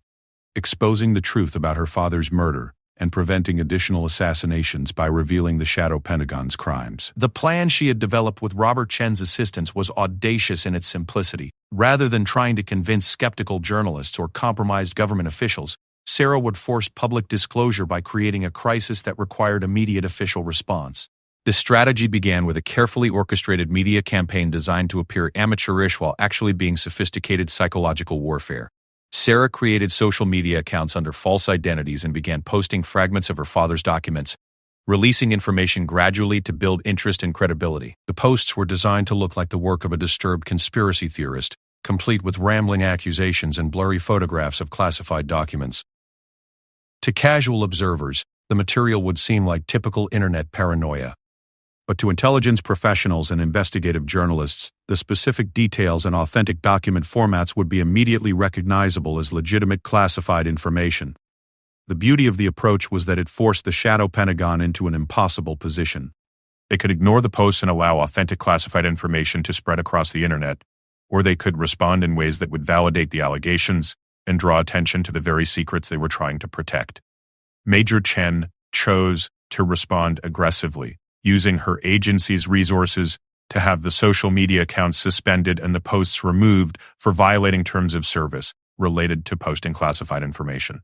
exposing the truth about her father's murder and preventing additional assassinations by revealing the Shadow Pentagon's crimes. The plan she had developed with Robert Chen's assistance was audacious in its simplicity. Rather than trying to convince skeptical journalists or compromised government officials, Sarah would force public disclosure by creating a crisis that required immediate official response. This strategy began with a carefully orchestrated media campaign designed to appear amateurish while actually being sophisticated psychological warfare. Sarah created social media accounts under false identities and began posting fragments of her father's documents, releasing information gradually to build interest and credibility. The posts were designed to look like the work of a disturbed conspiracy theorist, complete with rambling accusations and blurry photographs of classified documents. To casual observers, the material would seem like typical internet paranoia. But to intelligence professionals and investigative journalists, the specific details and authentic document formats would be immediately recognizable as legitimate classified information. The beauty of the approach was that it forced the Shadow Pentagon into an impossible position. They could ignore the posts and allow authentic classified information to spread across the internet, or they could respond in ways that would validate the allegations and draw attention to the very secrets they were trying to protect. Major Chen chose to respond aggressively, using her agency's resources to have the social media accounts suspended and the posts removed for violating terms of service related to posting classified information.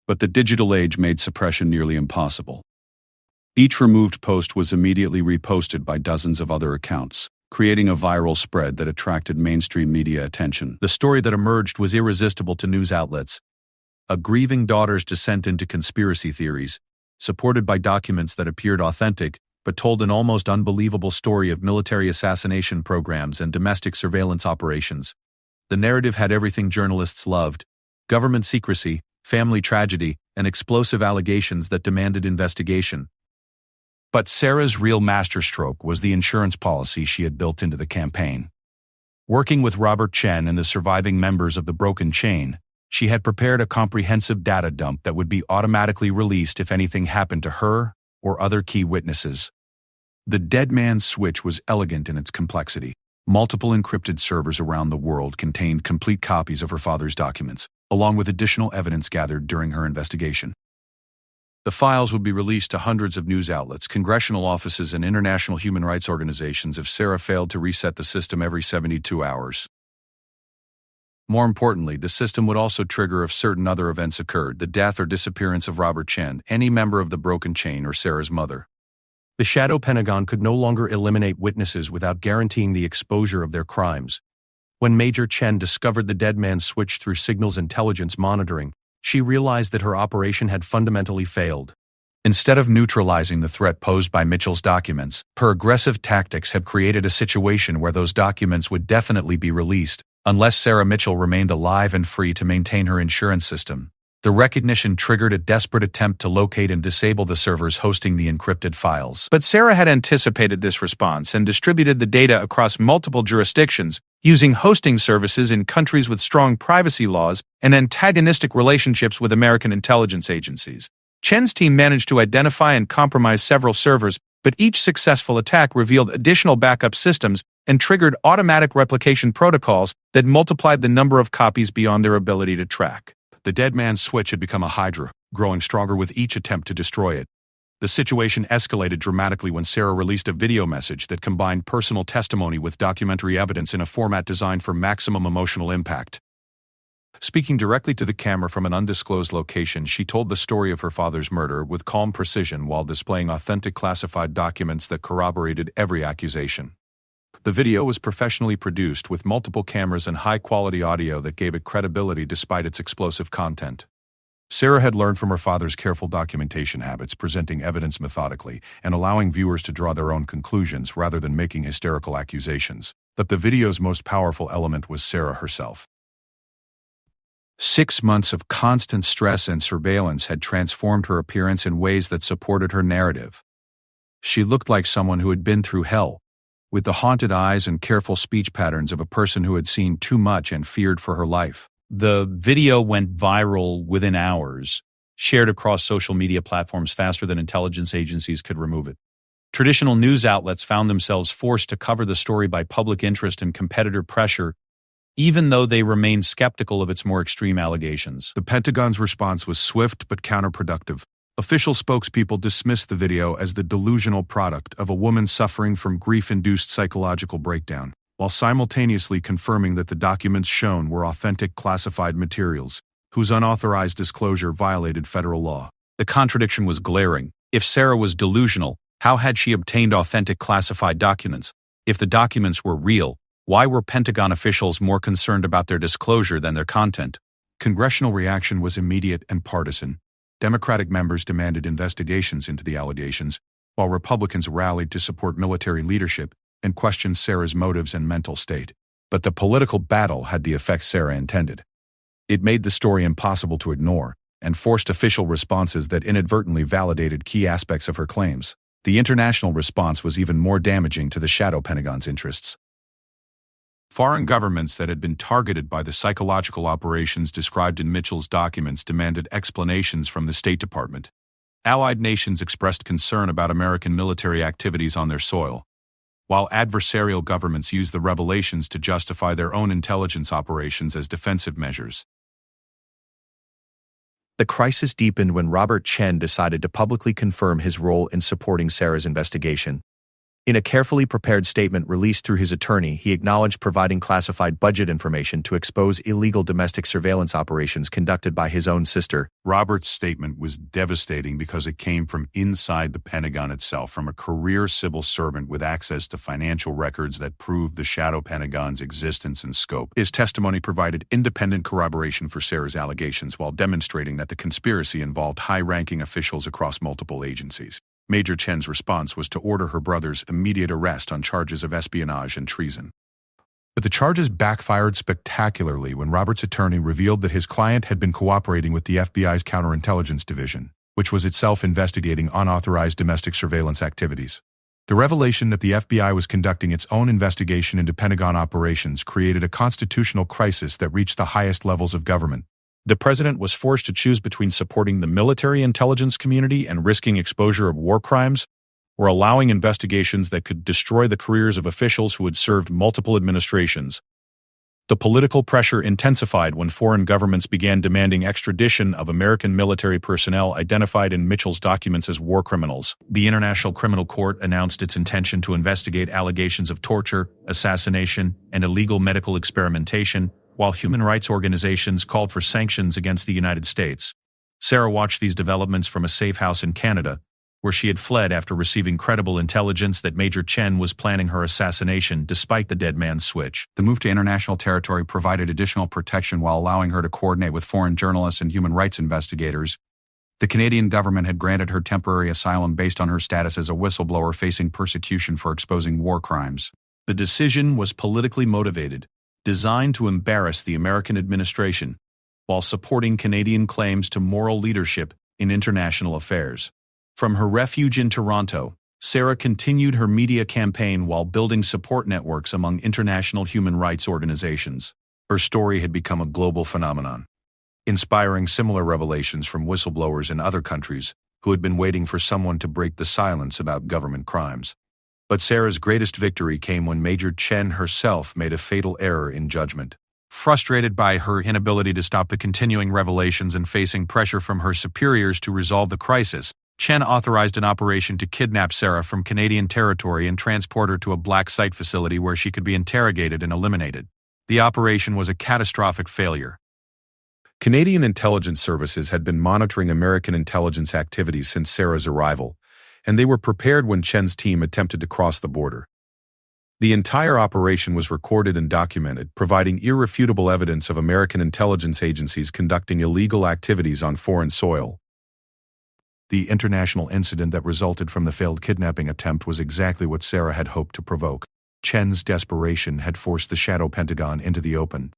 But the digital age made suppression nearly impossible. Each removed post was immediately reposted by dozens of other accounts, creating a viral spread that attracted mainstream media attention. The story that emerged was irresistible to news outlets. A grieving daughter's descent into conspiracy theories, supported by documents that appeared authentic, but told an almost unbelievable story of military assassination programs and domestic surveillance operations. The narrative had everything journalists loved: government secrecy, family tragedy, and explosive allegations that demanded investigation. But Sarah's real masterstroke was the insurance policy she had built into the campaign. Working with Robert Chen and the surviving members of the broken chain, she had prepared a comprehensive data dump that would be automatically released if anything happened to her or other key witnesses. The dead man's switch was elegant in its complexity. Multiple encrypted servers around the world contained complete copies of her father's documents, along with additional evidence gathered during her investigation. The files would be released to hundreds of news outlets, congressional offices, and international human rights organizations if Sarah failed to reset the system every 72 hours. More importantly, the system would also trigger if certain other events occurred: the death or disappearance of Robert Chen, any member of the broken chain, or Sarah's mother. The Shadow Pentagon could no longer eliminate witnesses without guaranteeing the exposure of their crimes. When Major Chen discovered the dead man's switch through signals intelligence monitoring, she realized that her operation had fundamentally failed. Instead of neutralizing the threat posed by Mitchell's documents, her aggressive tactics had created a situation where those documents would definitely be released, unless Sarah Mitchell remained alive and free to maintain her insurance system. The recognition triggered a desperate attempt to locate and disable the servers hosting the encrypted files. But Sarah had anticipated this response and distributed the data across multiple jurisdictions, using hosting services in countries with strong privacy laws and antagonistic relationships with American intelligence agencies. Chen's team managed to identify and compromise several servers, but each successful attack revealed additional backup systems and triggered automatic replication protocols that multiplied the number of copies beyond their ability to track. The dead man's switch had become a hydra, growing stronger with each attempt to destroy it. The situation escalated dramatically when Sarah released a video message that combined personal testimony with documentary evidence in a format designed for maximum emotional impact. Speaking directly to the camera from an undisclosed location, she told the story of her father's murder with calm precision while displaying authentic classified documents that corroborated every accusation. The video was professionally produced with multiple cameras and high-quality audio that gave it credibility despite its explosive content. Sarah had learned from her father's careful documentation habits, presenting evidence methodically and allowing viewers to draw their own conclusions rather than making hysterical accusations. But the video's most powerful element was Sarah herself. 6 months of constant stress and surveillance had transformed her appearance in ways that supported her narrative. She looked like someone who had been through hell, with the haunted eyes and careful speech patterns of a person who had seen too much and feared for her life. The video went viral within hours, shared across social media platforms faster than intelligence agencies could remove it. Traditional news outlets found themselves forced to cover the story by public interest and competitor pressure, even though they remained skeptical of its more extreme allegations. The Pentagon's response was swift but counterproductive. Official spokespeople dismissed the video as the delusional product of a woman suffering from grief-induced psychological breakdown, while simultaneously confirming that the documents shown were authentic classified materials, whose unauthorized disclosure violated federal law. The contradiction was glaring. If Sarah was delusional, how had she obtained authentic classified documents? If the documents were real, why were Pentagon officials more concerned about their disclosure than their content? Congressional reaction was immediate and partisan. Democratic members demanded investigations into the allegations, while Republicans rallied to support military leadership and questioned Sarah's motives and mental state. But the political battle had the effect Sarah intended. It made the story impossible to ignore and forced official responses that inadvertently validated key aspects of her claims. The international response was even more damaging to the Shadow Pentagon's interests. Foreign governments that had been targeted by the psychological operations described in Mitchell's documents demanded explanations from the State Department. Allied nations expressed concern about American military activities on their soil, while adversarial governments used the revelations to justify their own intelligence operations as defensive measures. The crisis deepened when Robert Chen decided to publicly confirm his role in supporting Sarah's investigation. In a carefully prepared statement released through his attorney, he acknowledged providing classified budget information to expose illegal domestic surveillance operations conducted by his own sister. Robert's statement was devastating because it came from inside the Pentagon itself, from a career civil servant with access to financial records that proved the Shadow Pentagon's existence and scope. His testimony provided independent corroboration for Sarah's allegations while demonstrating that the conspiracy involved high-ranking officials across multiple agencies. Major Chen's response was to order her brother's immediate arrest on charges of espionage and treason. But the charges backfired spectacularly when Robert's attorney revealed that his client had been cooperating with the FBI's counterintelligence division, which was itself investigating unauthorized domestic surveillance activities. The revelation that the FBI was conducting its own investigation into Pentagon operations created a constitutional crisis that reached the highest levels of government. The president was forced to choose between supporting the military intelligence community and risking exposure of war crimes, or allowing investigations that could destroy the careers of officials who had served multiple administrations. The political pressure intensified when foreign governments began demanding extradition of American military personnel identified in Mitchell's documents as war criminals. The International Criminal Court announced its intention to investigate allegations of torture, assassination, and illegal medical experimentation, while human rights organizations called for sanctions against the United States. Sarah watched these developments from a safe house in Canada, where she had fled after receiving credible intelligence that Major Chen was planning her assassination despite the dead man's switch. The move to international territory provided additional protection while allowing her to coordinate with foreign journalists and human rights investigators. The Canadian government had granted her temporary asylum based on her status as a whistleblower facing persecution for exposing war crimes. The decision was politically motivated, designed to embarrass the American administration, while supporting Canadian claims to moral leadership in international affairs. From her refuge in Toronto, Sarah continued her media campaign while building support networks among international human rights organizations. Her story had become a global phenomenon, inspiring similar revelations from whistleblowers in other countries who had been waiting for someone to break the silence about government crimes. But Sarah's greatest victory came when Major Chen herself made a fatal error in judgment. Frustrated by her inability to stop the continuing revelations and facing pressure from her superiors to resolve the crisis, Chen authorized an operation to kidnap Sarah from Canadian territory and transport her to a black site facility where she could be interrogated and eliminated. The operation was a catastrophic failure. Canadian intelligence services had been monitoring American intelligence activities since Sarah's arrival, and they were prepared when Chen's team attempted to cross the border. The entire operation was recorded and documented, providing irrefutable evidence of American intelligence agencies conducting illegal activities on foreign soil. The international incident that resulted from the failed kidnapping attempt was exactly what Sarah had hoped to provoke. Chen's desperation had forced the shadow Pentagon into the open,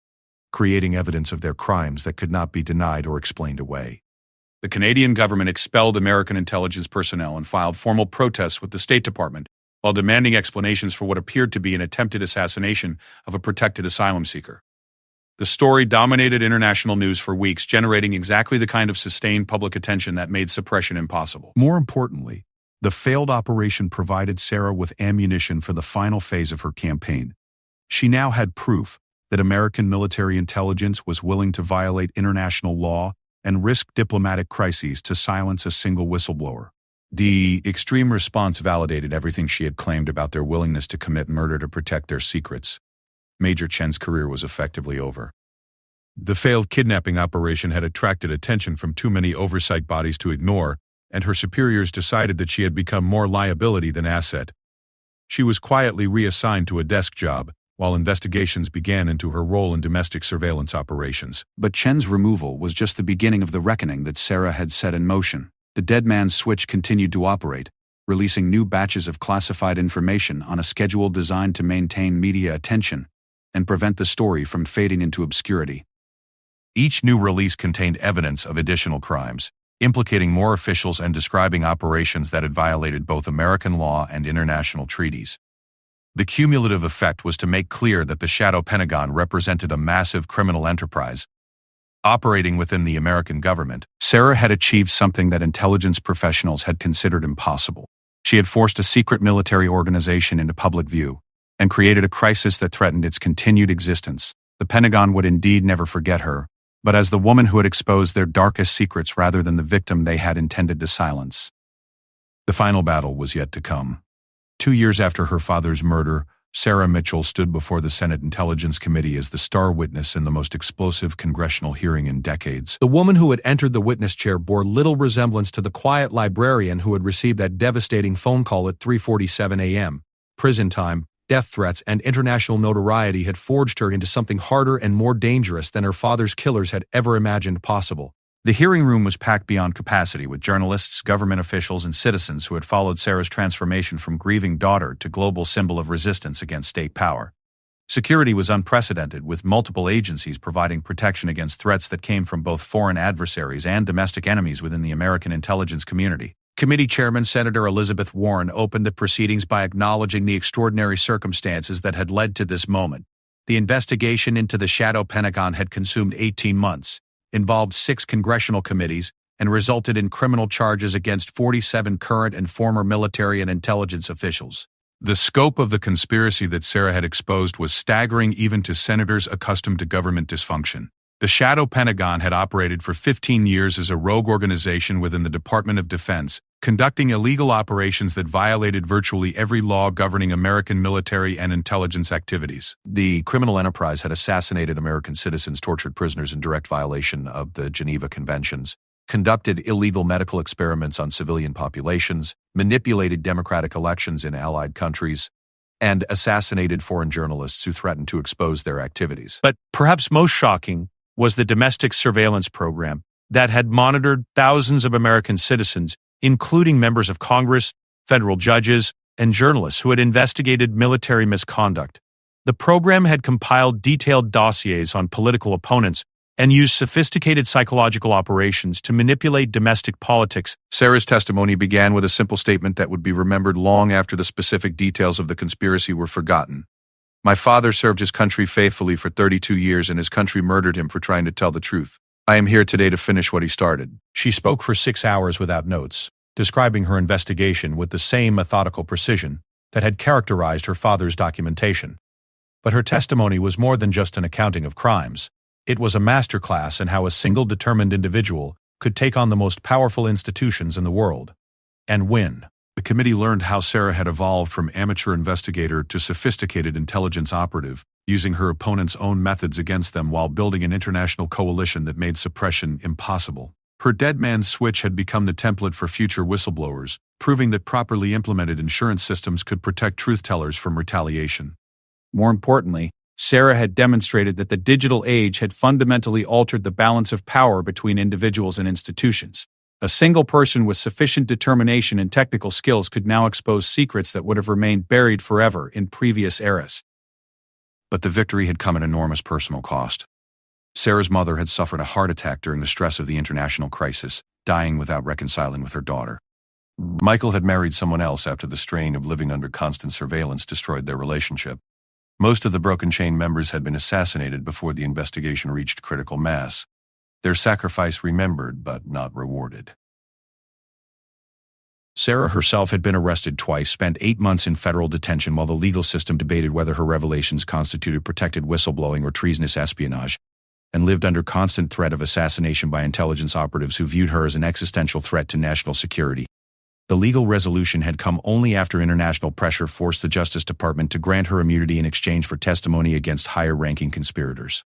creating evidence of their crimes that could not be denied or explained away. The Canadian government expelled American intelligence personnel and filed formal protests with the State Department, while demanding explanations for what appeared to be an attempted assassination of a protected asylum seeker. The story dominated international news for weeks, generating exactly the kind of sustained public attention that made suppression impossible. More importantly, the failed operation provided Sarah with ammunition for the final phase of her campaign. She now had proof that American military intelligence was willing to violate international law and risk diplomatic crises to silence a single whistleblower. The extreme response validated everything she had claimed about their willingness to commit murder to protect their secrets. Major Chen's career was effectively over. The failed kidnapping operation had attracted attention from too many oversight bodies to ignore, and her superiors decided that she had become more liability than asset. She was quietly reassigned to a desk job, while investigations began into her role in domestic surveillance operations. But Chen's removal was just the beginning of the reckoning that Sarah had set in motion. The dead man's switch continued to operate, releasing new batches of classified information on a schedule designed to maintain media attention and prevent the story from fading into obscurity. Each new release contained evidence of additional crimes, implicating more officials and describing operations that had violated both American law and international treaties. The cumulative effect was to make clear that the shadow Pentagon represented a massive criminal enterprise. Operating within the American government, Sarah had achieved something that intelligence professionals had considered impossible. She had forced a secret military organization into public view and created a crisis that threatened its continued existence. The Pentagon would indeed never forget her, but as the woman who had exposed their darkest secrets rather than the victim they had intended to silence. The final battle was yet to come. 2 years after her father's murder, Sarah Mitchell stood before the Senate Intelligence Committee as the star witness in the most explosive congressional hearing in decades. The woman who had entered the witness chair bore little resemblance to the quiet librarian who had received that devastating phone call at 3:47 a.m. Prison time, death threats, and international notoriety had forged her into something harder and more dangerous than her father's killers had ever imagined possible. The hearing room was packed beyond capacity with journalists, government officials, and citizens who had followed Sarah's transformation from grieving daughter to global symbol of resistance against state power. Security was unprecedented, with multiple agencies providing protection against threats that came from both foreign adversaries and domestic enemies within the American intelligence community. Committee Chairman Senator Elizabeth Warren opened the proceedings by acknowledging the extraordinary circumstances that had led to this moment. The investigation into the shadow Pentagon had consumed 18 months, involved 6 congressional committees, and resulted in criminal charges against 47 current and former military and intelligence officials. The scope of the conspiracy that Sarah had exposed was staggering even to senators accustomed to government dysfunction. The shadow Pentagon had operated for 15 years as a rogue organization within the Department of Defense, conducting illegal operations that violated virtually every law governing American military and intelligence activities. The criminal enterprise had assassinated American citizens, tortured prisoners in direct violation of the Geneva Conventions, conducted illegal medical experiments on civilian populations, manipulated democratic elections in allied countries, and assassinated foreign journalists who threatened to expose their activities. But perhaps most shocking was the domestic surveillance program that had monitored thousands of American citizens, including members of Congress, federal judges, and journalists who had investigated military misconduct. The program had compiled detailed dossiers on political opponents and used sophisticated psychological operations to manipulate domestic politics. Sarah's testimony began with a simple statement that would be remembered long after the specific details of the conspiracy were forgotten. "My father served his country faithfully for 32 years, and his country murdered him for trying to tell the truth. I am here today to finish what he started." She spoke for 6 hours without notes, describing her investigation with the same methodical precision that had characterized her father's documentation. But her testimony was more than just an accounting of crimes. It was a masterclass in how a single determined individual could take on the most powerful institutions in the world and win. The committee learned how Sarah had evolved from amateur investigator to sophisticated intelligence operative, using her opponent's own methods against them while building an international coalition that made suppression impossible. Her dead man's switch had become the template for future whistleblowers, proving that properly implemented insurance systems could protect truth-tellers from retaliation. More importantly, Sarah had demonstrated that the digital age had fundamentally altered the balance of power between individuals and institutions. A single person with sufficient determination and technical skills could now expose secrets that would have remained buried forever in previous eras. But the victory had come at enormous personal cost. Sarah's mother had suffered a heart attack during the stress of the international crisis, dying without reconciling with her daughter. Michael had married someone else after the strain of living under constant surveillance destroyed their relationship. Most of the Broken Chain members had been assassinated before the investigation reached critical mass. Their sacrifice remembered but not rewarded. Sarah herself had been arrested twice, spent 8 months in federal detention while the legal system debated whether her revelations constituted protected whistleblowing or treasonous espionage, and lived under constant threat of assassination by intelligence operatives who viewed her as an existential threat to national security. The legal resolution had come only after international pressure forced the Justice Department to grant her immunity in exchange for testimony against higher-ranking conspirators.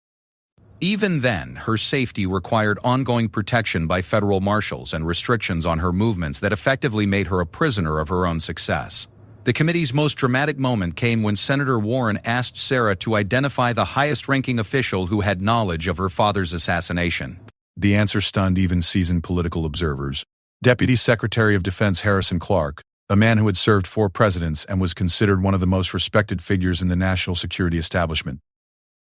Even then, her safety required ongoing protection by federal marshals and restrictions on her movements that effectively made her a prisoner of her own success. The committee's most dramatic moment came when Senator Warren asked Sarah to identify the highest-ranking official who had knowledge of her father's assassination. The answer stunned even seasoned political observers. Deputy Secretary of Defense Harrison Clark, a man who had served 4 presidents and was considered one of the most respected figures in the national security establishment.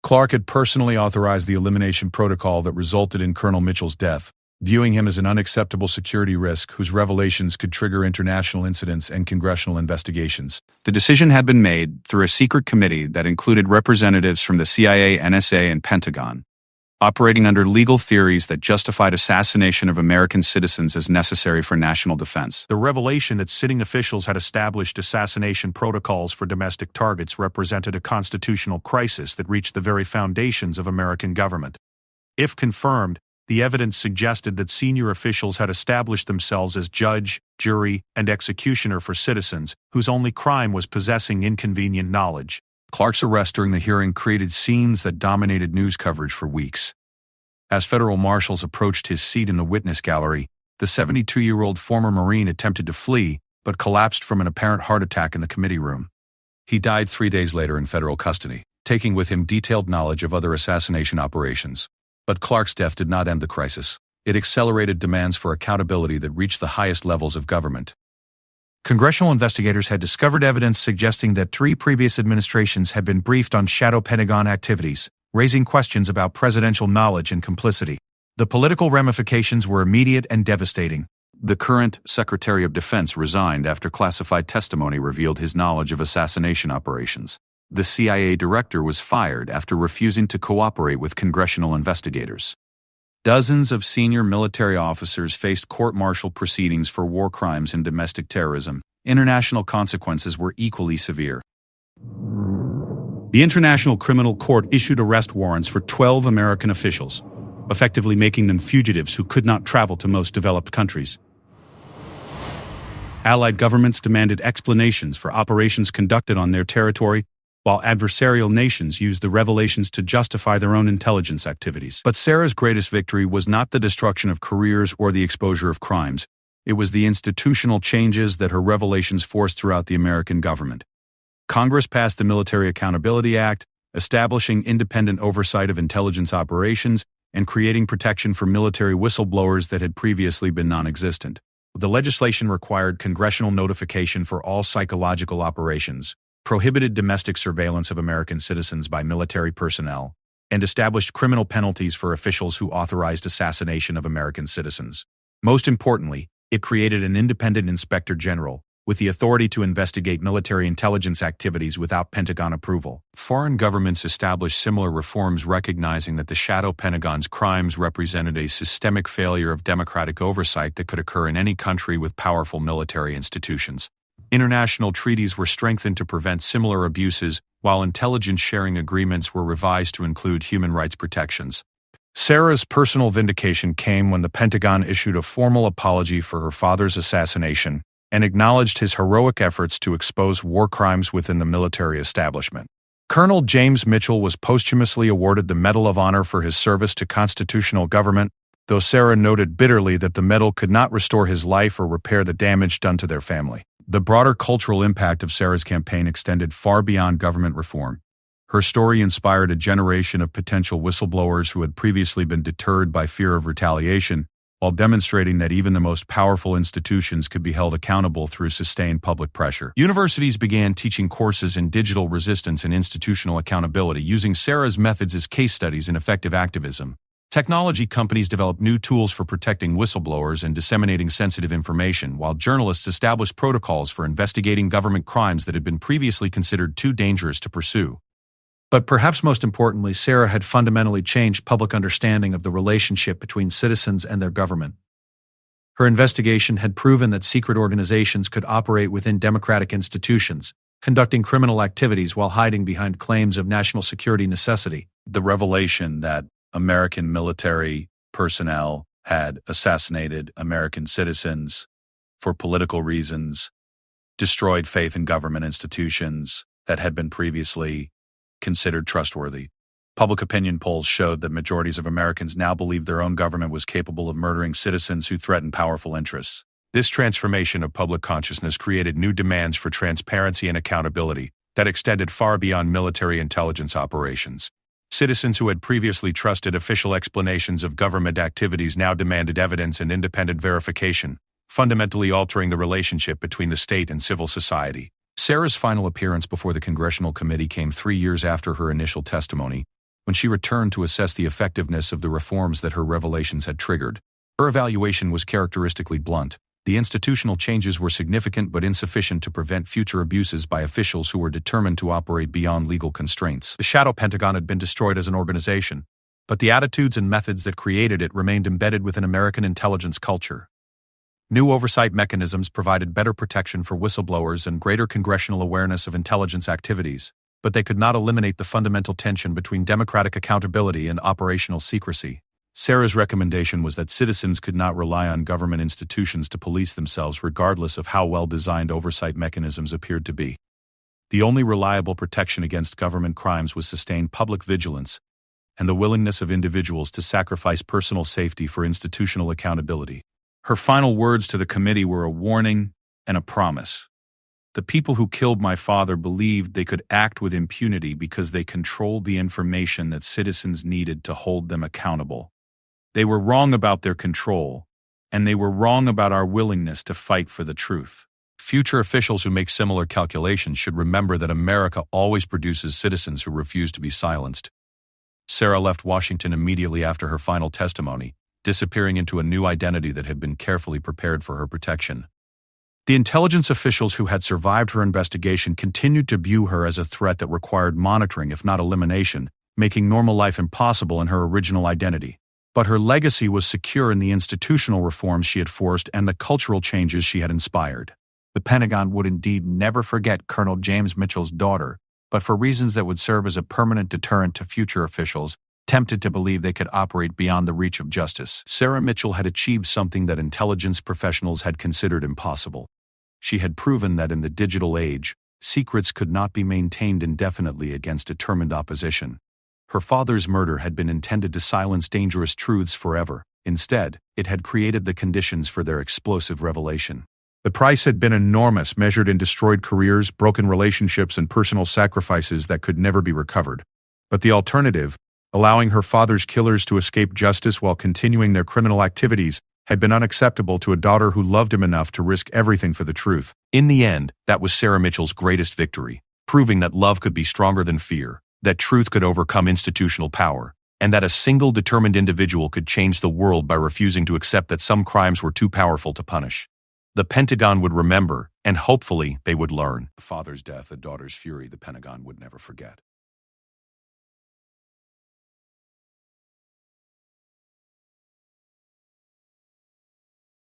Clark had personally authorized the elimination protocol that resulted in Colonel Mitchell's death, viewing him as an unacceptable security risk whose revelations could trigger international incidents and congressional investigations. The decision had been made through a secret committee that included representatives from the CIA, NSA, and Pentagon, operating under legal theories that justified assassination of American citizens as necessary for national defense. The revelation that sitting officials had established assassination protocols for domestic targets represented a constitutional crisis that reached the very foundations of American government. If confirmed, the evidence suggested that senior officials had established themselves as judge, jury, and executioner for citizens whose only crime was possessing inconvenient knowledge. Clark's arrest during the hearing created scenes that dominated news coverage for weeks. As federal marshals approached his seat in the witness gallery, the 72-year-old former Marine attempted to flee, but collapsed from an apparent heart attack in the committee room. He died 3 days later in federal custody, taking with him detailed knowledge of other assassination operations. But Clark's death did not end the crisis. It accelerated demands for accountability that reached the highest levels of government. Congressional investigators had discovered evidence suggesting that 3 previous administrations had been briefed on shadow Pentagon activities, raising questions about presidential knowledge and complicity. The political ramifications were immediate and devastating. The current Secretary of Defense resigned after classified testimony revealed his knowledge of assassination operations. The CIA director was fired after refusing to cooperate with congressional investigators. Dozens of senior military officers faced court-martial proceedings for war crimes and domestic terrorism. International consequences were equally severe. The International Criminal Court issued arrest warrants for 12 American officials, effectively making them fugitives who could not travel to most developed countries. Allied governments demanded explanations for operations conducted on their territory, while adversarial nations used the revelations to justify their own intelligence activities. But Sarah's greatest victory was not the destruction of careers or the exposure of crimes. It was the institutional changes that her revelations forced throughout the American government. Congress passed the Military Accountability Act, establishing independent oversight of intelligence operations and creating protection for military whistleblowers that had previously been non-existent. The legislation required congressional notification for all psychological operations, prohibited domestic surveillance of American citizens by military personnel, and established criminal penalties for officials who authorized assassination of American citizens. Most importantly, it created an independent inspector general, with the authority to investigate military intelligence activities without Pentagon approval. Foreign governments established similar reforms, recognizing that the shadow Pentagon's crimes represented a systemic failure of democratic oversight that could occur in any country with powerful military institutions. International treaties were strengthened to prevent similar abuses, while intelligence sharing agreements were revised to include human rights protections. Sarah's personal vindication came when the Pentagon issued a formal apology for her father's assassination and acknowledged his heroic efforts to expose war crimes within the military establishment. Colonel James Mitchell was posthumously awarded the Medal of Honor for his service to constitutional government, though Sarah noted bitterly that the medal could not restore his life or repair the damage done to their family. The broader cultural impact of Sarah's campaign extended far beyond government reform. Her story inspired a generation of potential whistleblowers who had previously been deterred by fear of retaliation, while demonstrating that even the most powerful institutions could be held accountable through sustained public pressure. Universities began teaching courses in digital resistance and institutional accountability, using Sarah's methods as case studies in effective activism. Technology companies developed new tools for protecting whistleblowers and disseminating sensitive information, while journalists established protocols for investigating government crimes that had been previously considered too dangerous to pursue. But perhaps most importantly, Sarah had fundamentally changed public understanding of the relationship between citizens and their government. Her investigation had proven that secret organizations could operate within democratic institutions, conducting criminal activities while hiding behind claims of national security necessity. The revelation that American military personnel had assassinated American citizens for political reasons, destroyed faith in government institutions that had been previously considered trustworthy. Public opinion polls showed that majorities of Americans now believed their own government was capable of murdering citizens who threatened powerful interests. This transformation of public consciousness created new demands for transparency and accountability that extended far beyond military intelligence operations. Citizens who had previously trusted official explanations of government activities now demanded evidence and independent verification, fundamentally altering the relationship between the state and civil society. Sarah's final appearance before the Congressional Committee came 3 years after her initial testimony, when she returned to assess the effectiveness of the reforms that her revelations had triggered. Her evaluation was characteristically blunt. The institutional changes were significant but insufficient to prevent future abuses by officials who were determined to operate beyond legal constraints. The shadow Pentagon had been destroyed as an organization, but the attitudes and methods that created it remained embedded within American intelligence culture. New oversight mechanisms provided better protection for whistleblowers and greater congressional awareness of intelligence activities, but they could not eliminate the fundamental tension between democratic accountability and operational secrecy. Sarah's recommendation was that citizens could not rely on government institutions to police themselves regardless of how well-designed oversight mechanisms appeared to be. The only reliable protection against government crimes was sustained public vigilance and the willingness of individuals to sacrifice personal safety for institutional accountability. Her final words to the committee were a warning and a promise. The people who killed my father believed they could act with impunity because they controlled the information that citizens needed to hold them accountable. They were wrong about their control, and they were wrong about our willingness to fight for the truth. Future officials who make similar calculations should remember that America always produces citizens who refuse to be silenced. Sarah left Washington immediately after her final testimony, disappearing into a new identity that had been carefully prepared for her protection. The intelligence officials who had survived her investigation continued to view her as a threat that required monitoring, if not elimination, making normal life impossible in her original identity. But her legacy was secure in the institutional reforms she had forced and the cultural changes she had inspired. The Pentagon would indeed never forget Colonel James Mitchell's daughter, but for reasons that would serve as a permanent deterrent to future officials tempted to believe they could operate beyond the reach of justice. Sarah Mitchell had achieved something that intelligence professionals had considered impossible. She had proven that in the digital age, secrets could not be maintained indefinitely against determined opposition. Her father's murder had been intended to silence dangerous truths forever. Instead, it had created the conditions for their explosive revelation. The price had been enormous, measured in destroyed careers, broken relationships, and personal sacrifices that could never be recovered. But the alternative, allowing her father's killers to escape justice while continuing their criminal activities, had been unacceptable to a daughter who loved him enough to risk everything for the truth. In the end, that was Sarah Mitchell's greatest victory, proving that love could be stronger than fear, that truth could overcome institutional power, and that a single determined individual could change the world by refusing to accept that some crimes were too powerful to punish. The Pentagon would remember, and hopefully they would learn. A father's death, a daughter's fury, the Pentagon would never forget.